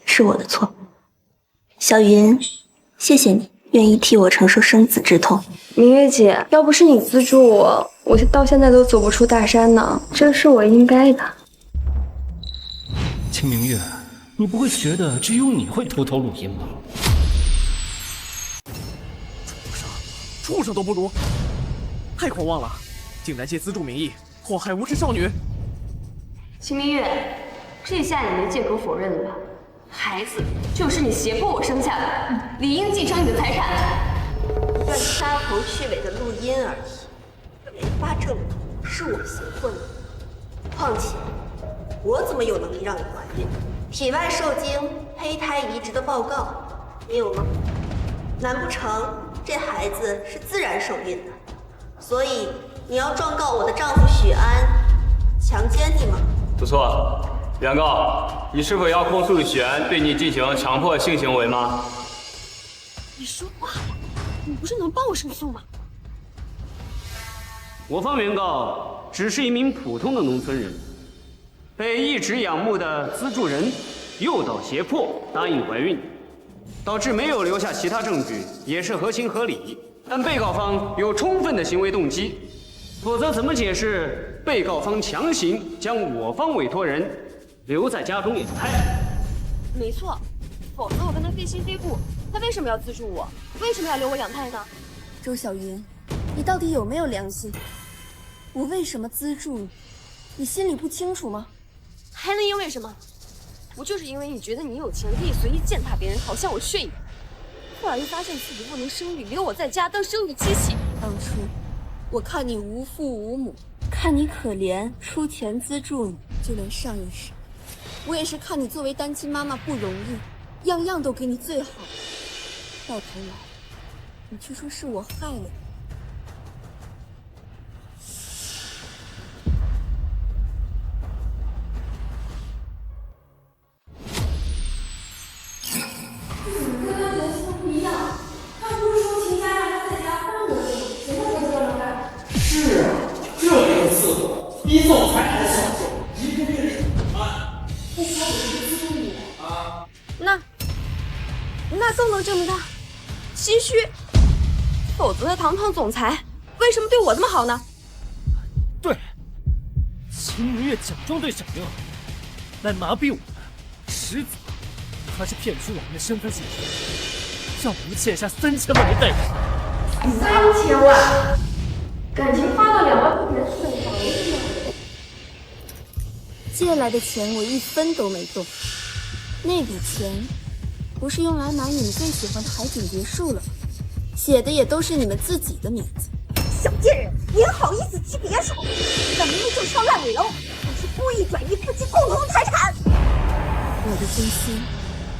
是我的错。小云，谢谢你愿意替我承受生子之痛。明月姐，要不是你资助我，我到现在都走不出大山呢，这是我应该的。秦明月，你不会觉得只有你会偷偷录音吗？畜生都不如，太狂妄了！竟然借资助名义祸害无知少女。秦明月，这下你没借口否认了吧？孩子就是你胁迫我生下的，理应继承你的财产。一段掐头去尾的录音而已，没法证明是我行婚的。况且，我怎么有能力让你怀孕？体外受精、胚胎移植的报告，你有吗？难不成这孩子是自然受孕的？所以你要状告我的丈夫许安强奸你吗？不错，原告，你是否要控诉许安对你进行强迫性行为吗？你说话呀！你不是能帮我申诉吗？我方原告只是一名普通的农村人，被一直仰慕的资助人诱导胁迫答应怀孕，导致没有留下其他证据，也是合情合理。但被告方有充分的行为动机，否则怎么解释被告方强行将我方委托人留在家中养胎？没错，否则我跟他非亲非故，他为什么要资助我？为什么要留我养胎呢？周小云，你到底有没有良心？我为什么资助你？你心里不清楚吗？还能因为什么？不就是因为你觉得你有钱可以随意践踏别人，好像我睡你，后来又发现自己不能生育，留我在家当生育机器。当初我看你无父无母，看你可怜，出钱资助你。就连上一世，我也是看你作为单亲妈妈不容易，样样都给你最好。到头来，你却说是我害了你。比总裁还享受，一个月10万，不说我是资助我啊？那更能证明他心虚，否则他堂堂总裁为什么对我这么好呢？对，秦明月假装对小明好，来麻痹我们，实则他是骗出我们的身份信息，让我们欠下3000万的贷款。3000万，感情发到2万块钱算房子吗？借来的钱我一分都没动，那笔钱不是用来买你们最喜欢的海景别墅了，写的也都是你们自己的名字。小贱人，你还好意思提别墅？这明明就是套烂尾楼，你是故意转移夫妻共同财产。我的真心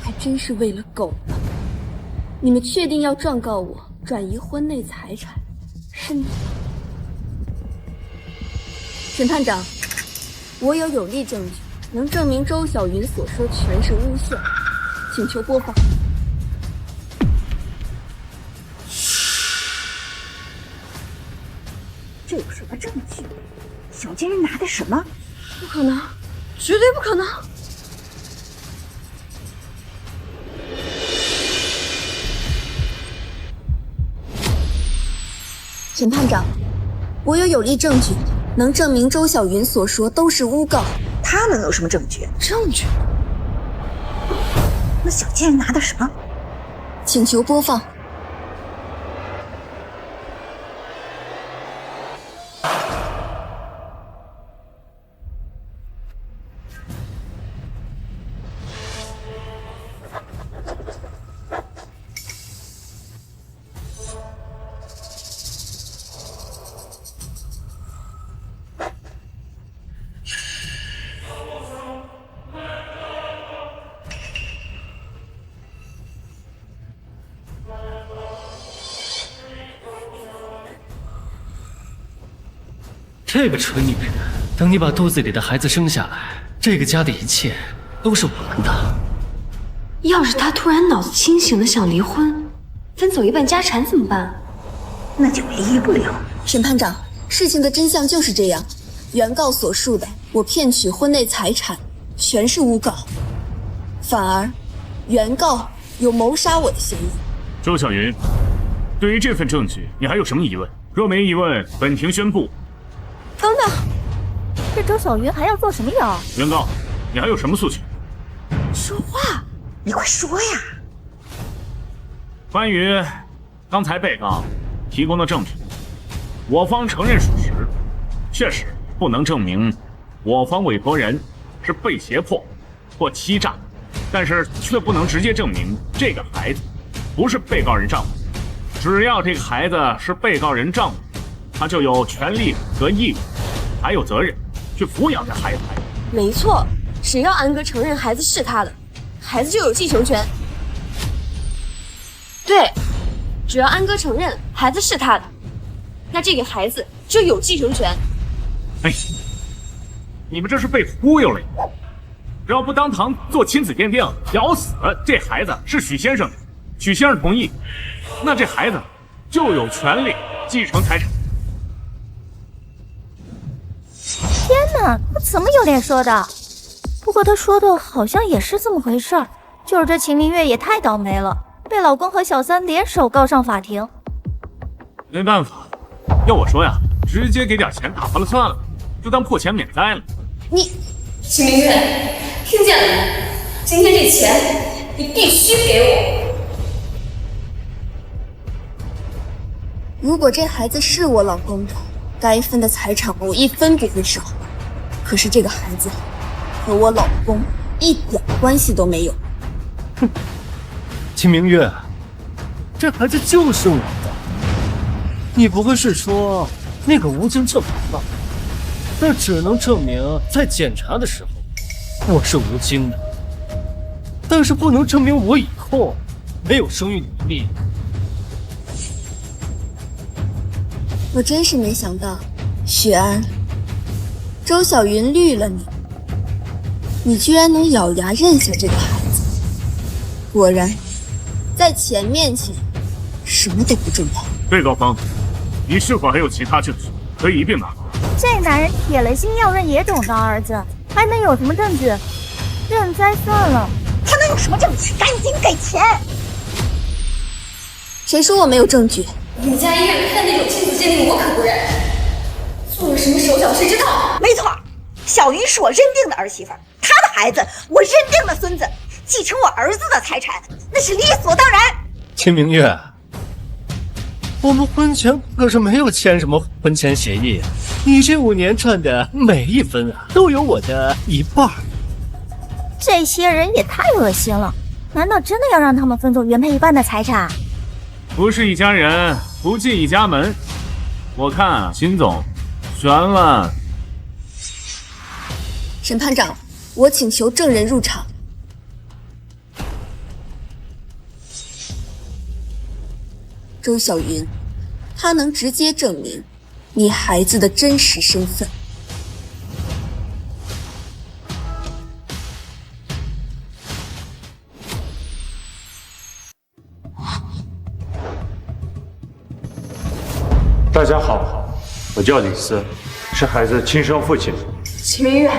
还真是为了狗呢。你们确定要状告我转移婚内财产，是吗？审判长，我有力证据能证明周小云所说全是诬陷，请求播放。这有什么证据？小贱人拿的什么？不可能，绝对不可能！审判长，我有力证据能证明周小云所说都是诬告。他能有什么证据？证据？那小贱人拿的什么？请求播放。这个蠢女人，等你把肚子里的孩子生下来，这个家的一切都是我们的。要是他突然脑子清醒的想离婚，分走一半家产怎么办？那就离不了。审判长，事情的真相就是这样，原告所述的我骗取婚内财产全是诬告，反而原告有谋杀我的嫌疑。周小云，对于这份证据，你还有什么疑问？若没疑问，本庭宣布。等等，这周小云还要做什么呀？原告，你还有什么诉求？说话，你快说呀！关于刚才被告提供的证据，我方承认属实，确实不能证明我方委托人是被胁迫或欺诈，但是却不能直接证明这个孩子不是被告人丈夫。只要这个孩子是被告人丈夫，他就有权利和义务，还有责任去抚养这孩子。没错，只要安哥承认孩子是他的，孩子就有继承权。对，只要安哥承认孩子是他的，那这个孩子就有继承权。哎，你们这是被忽悠了！只要不当堂做亲子鉴定，咬死这孩子是许先生的，许先生同意，那这孩子就有权利继承财产。天哪，他怎么有脸说的？不过他说的好像也是这么回事儿，就是这秦明月也太倒霉了，被老公和小三联手告上法庭。没办法，要我说呀，直接给点钱打发了算了，就当破钱免灾了。秦明月，听见了没？今天这钱你必须给我。如果这孩子是我老公的，该分的财产我一分不会少。可是这个孩子和我老公一点关系都没有。哼，秦明月，这孩子就是我的。你不会是说那个无chứng证明吧？那只能证明在检查的时候我是无chứng的，但是不能证明我以后没有生育能力。我真是没想到，雪安，周小云绿了你，你居然能咬牙认下这个孩子。果然，在钱面前，什么都不重要。被告方，你是否还有其他证据可以一并拿出？这男人铁了心要认野种当儿子，还能有什么证据？认栽算了。他能有什么证据？赶紧给钱！谁说我没有证据？你们家医院开的那种亲子鉴定我可不认，做了什么手脚谁知道？没错，小云是我认定的儿媳妇，她的孩子我认定的孙子，继承我儿子的财产那是理所当然。秦明月，我们婚前可是没有签什么婚前协议，你这5年赚的每一分啊，都有我的一半。这些人也太恶心了，难道真的要让他们分走原配一半的财产？不是一家人，不进一家门。我看啊，秦总悬了。审判长，我请求证人入场。周小云，他能直接证明你孩子的真实身份。大家好，我叫李斯，是孩子亲生父亲。秦明月，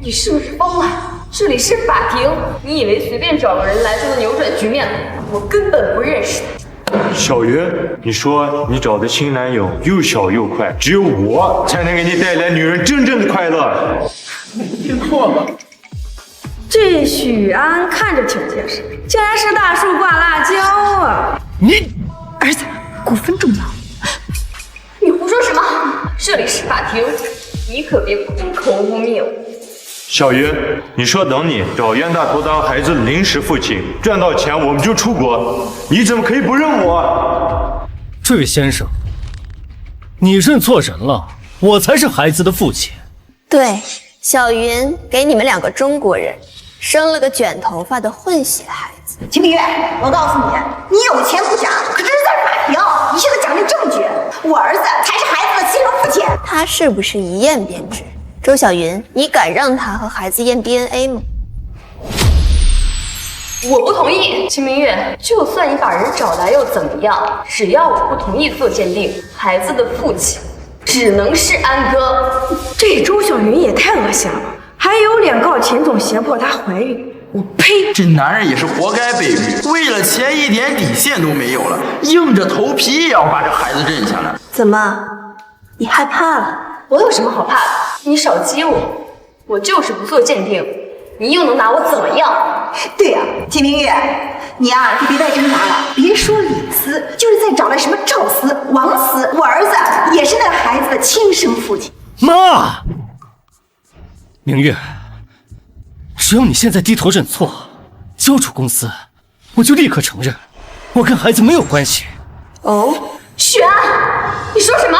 你是不是疯了？这里是法庭，你以为随便找个人来就能扭转局面？我根本不认识他。小云，你说你找的新男友又小又快，只有我才能给你带来女人真正的快乐。你听错了。这许安看着挺结实，竟然是大树挂辣椒啊！你儿子，股份重要。你胡说什么？这里是法庭，你可别空口无名。小云，你说等你找冤大头当孩子的临时父亲，赚到钱我们就出国，你怎么可以不认我？这位先生，你认错人了，我才是孩子的父亲。对，小云给你们2个中国人生了个卷头发的混血孩子。秦明月，我告诉你，你有钱不讲，可这是在法庭，你现在讲究证据。我儿子才是孩子的亲生父亲。他是不是一验便知？周小云，你敢让他和孩子验 DNA 吗？我不同意。秦明月，就算你把人找来又怎么样？只要我不同意做鉴定，孩子的父亲只能是安哥。这周小云也太恶心了，还有脸告秦总胁迫她怀孕。我呸！这男人也是活该被绿，为了钱一点底线都没有了，硬着头皮也要把这孩子认下来。怎么，你害怕了？我有什么好怕的？你少激我，我就是不做鉴定，你又能拿我怎么样？对呀，秦明月，你啊就别再挣扎了。别说李斯，就是再找来什么赵斯、王斯，我儿子也是那个孩子的亲生父亲。妈，明月，只要你现在低头认错，交出公司，我就立刻承认，我跟孩子没有关系。哦，许安，你说什么？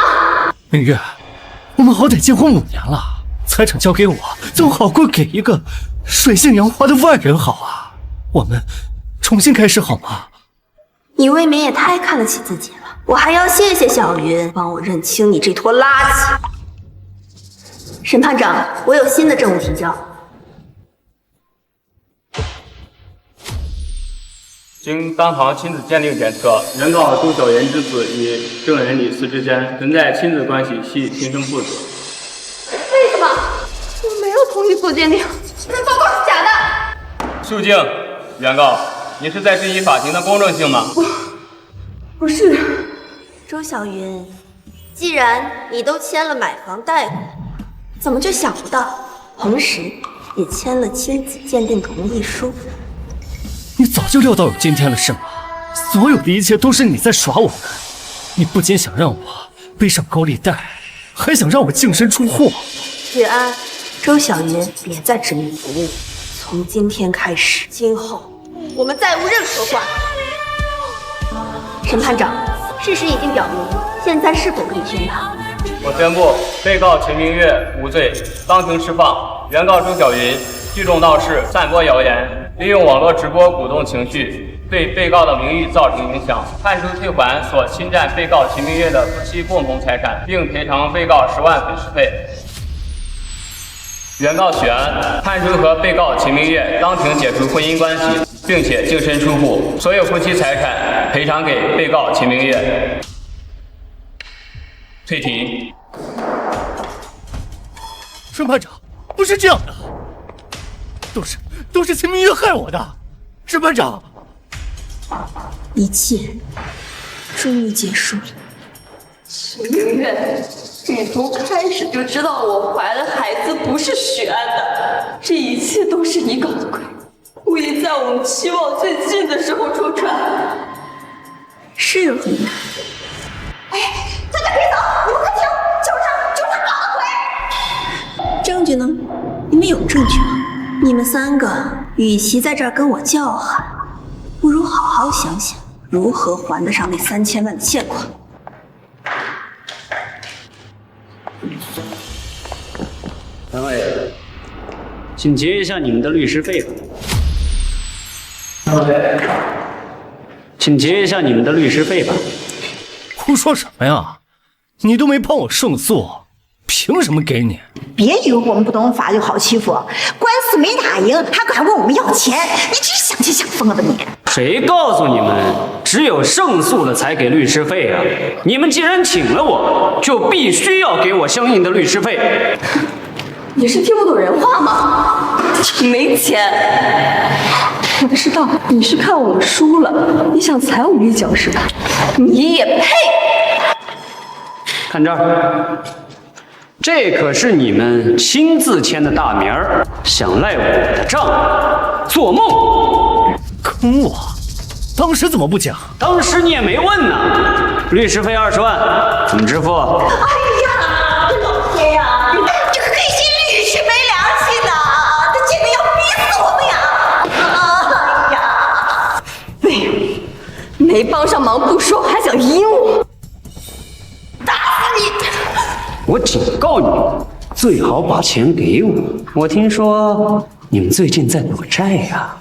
明月，我们好歹结婚5年了，财产交给我，总好过给一个水性杨花的外人好啊。我们重新开始好吗？你未免也太看得起自己了。我还要谢谢小云帮我认清你这坨垃圾。审判长，我有新的证物提交。经当堂亲子鉴定检测，原告周小云之子与证人李四之间存在亲子关系，系亲生父子。为什么？我没有同意做鉴定，这份报告是假的。肃静，原告，你是在质疑法庭的公正性吗？不是。周小云，既然你都签了买房贷款，怎么就想不到，同时也签了亲子鉴定同意书？你早就料到有今天了是吗？所有的一切都是你在耍我们。你不仅想让我背上高利贷，还想让我净身出户。许安，周小云，别再执迷不悟。从今天开始，今后我们再无任何瓜葛。审判长，事实已经表明，现在是否可以宣判？我宣布，被告秦明月无罪，当庭释放。原告周小云聚众闹事，散播谣言，利用网络直播鼓动情绪，对被告的名誉造成影响，判处退还所侵占被告秦明月的夫妻共同财产，并赔偿被告10万损失费。原告许安判处和被告秦明月当庭解除婚姻关系，并且净身出户，所有夫妻财产赔偿给被告秦明月。退庭。审判长，不是这样的，都是秦明月害我的。审判长，一切终于结束了。秦明月，你从开始就知道我怀的孩子不是许安的，这一切都是你搞的鬼，故意在我们期望最近的时候戳穿。是啊，哎，大家别走，你们快停！就是他搞的鬼！证据呢？你们有证据吗？你们3个与其在这儿跟我叫喊，不如好好想想如何还得上那3000万的欠款。两位，请结一下你们的律师费吧。请结一下你们的律师费吧。胡说什么呀？你都没帮我胜诉，凭什么给你？别以为我们不懂法律好欺负，官司没打赢还敢问我们要钱，你真是想气想疯了吧你！谁告诉你们只有胜诉了才给律师费啊？你们既然请了我，就必须要给我相应的律师费。你是听不懂人话吗？没钱。我知道你是看我们输了，你想踩我们一脚是吧？你也配？看这儿，这可是你们亲自签的大名儿，想赖我的账，做梦！坑我！当时怎么不讲？当时你也没问呢。律师费20万，怎么支付？哎呀，这老天呀！这个黑心律师没良心呐！他简直要逼死我们呀！哎呀！没帮上忙不说，还想阴我，打死你！我警告你，最好把钱给我。我听说你们最近在躲债呀，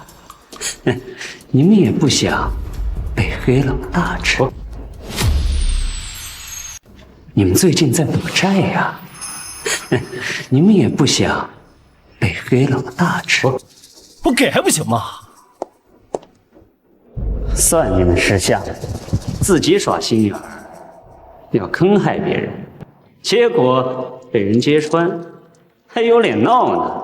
你们也不想被黑老大吃。你们最近在躲债呀，你们也不想被黑老大吃。我给还不行吗？算你们识相，自己耍心眼儿，要坑害别人，结果被人揭穿，还有脸闹呢。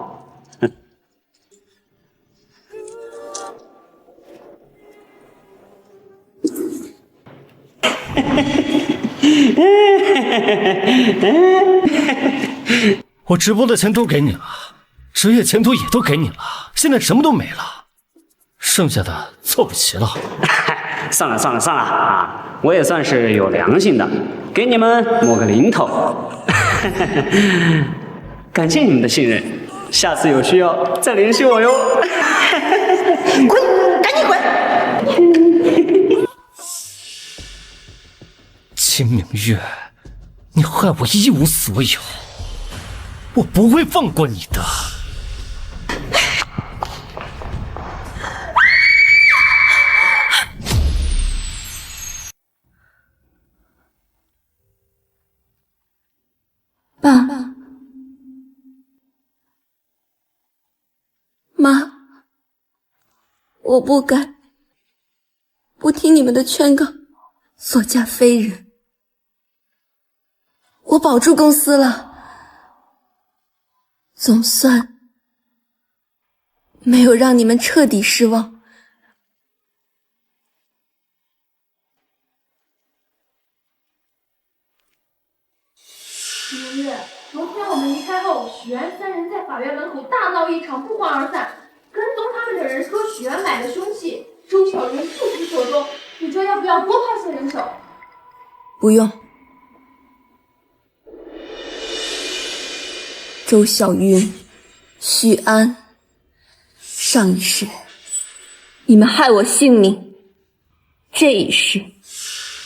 我直播的钱都给你了，职业前途也都给你了，现在什么都没了，剩下的凑不齐了。算了啊！我也算是有良心的，给你们抹个零头。感谢你们的信任，下次有需要再联系我哟。滚，赶紧滚！秦明月，你害我一无所有，我不会放过你的。我不该不听你们的劝告，所嫁非人。我保住公司了，总算没有让你们彻底失望。明月，昨天我们离开后，许安三人在法院门口大闹一场，不欢而散。跟踪他们的人说许安买了凶器，周小云不知所踪。你说要不要多派些人手？不用。周小云、许安，上一世你们害我性命，这一世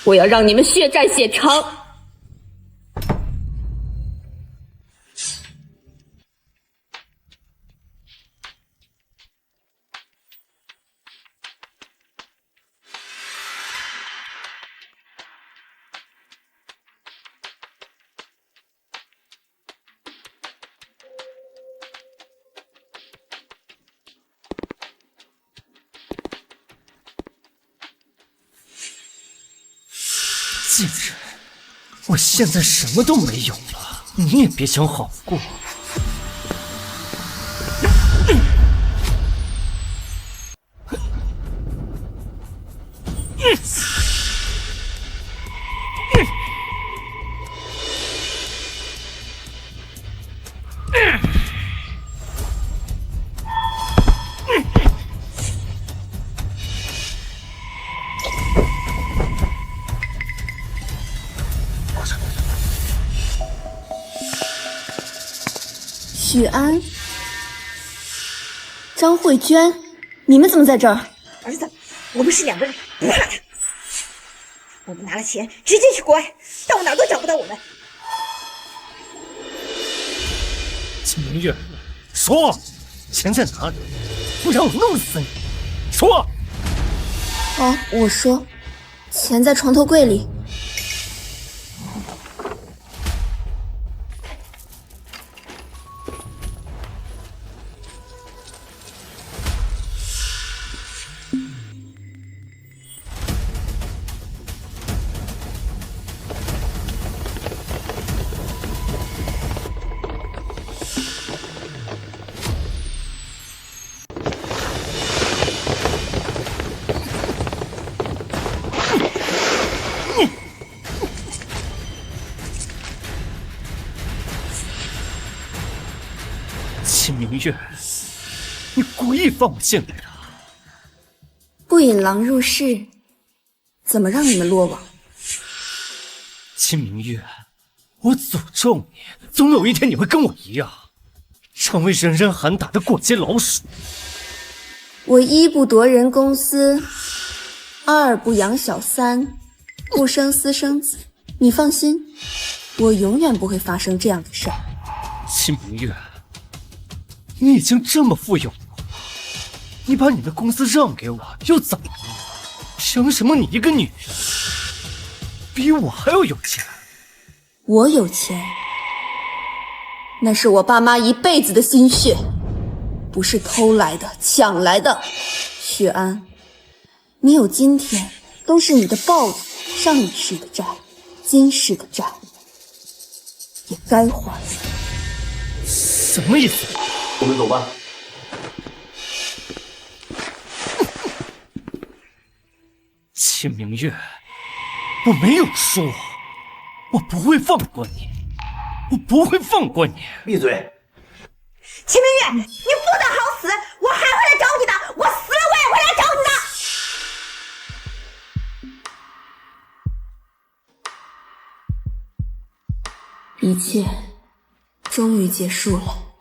我要让你们血债血偿。既然我现在什么都没有了，你也别想好过。许安、张慧娟，你们怎么在这儿？儿子，我们是两个人，不怕他。我们拿了钱，直接去国外，到哪都找不到我们。秦明月，说，钱在哪里？不然我弄死你！说。好，我说，钱在床头柜里。秦明月，你故意放我进来的。不引狼入室，怎么让你们落网？秦明月，我诅咒你，总有一天你会跟我一样，成为人人喊打的过街老鼠。我一不夺人公司，二不养小三，不生私生子。你放心，我永远不会发生这样的事儿。秦明月，你已经这么富有了，你把你的公司让给我又怎么了？凭什么你一个女人比我还要有钱？我有钱，那是我爸妈一辈子的心血，不是偷来的、抢来的。许安，你有今天，都是你的报应。上一世的债，今世的债，也该还。什么意思？我们走吧。秦明月，我没有说，我不会放过你，我不会放过你。闭嘴！秦明月，你不得好死！我还会来找你的，我死了我也会来找你的。一切终于结束了。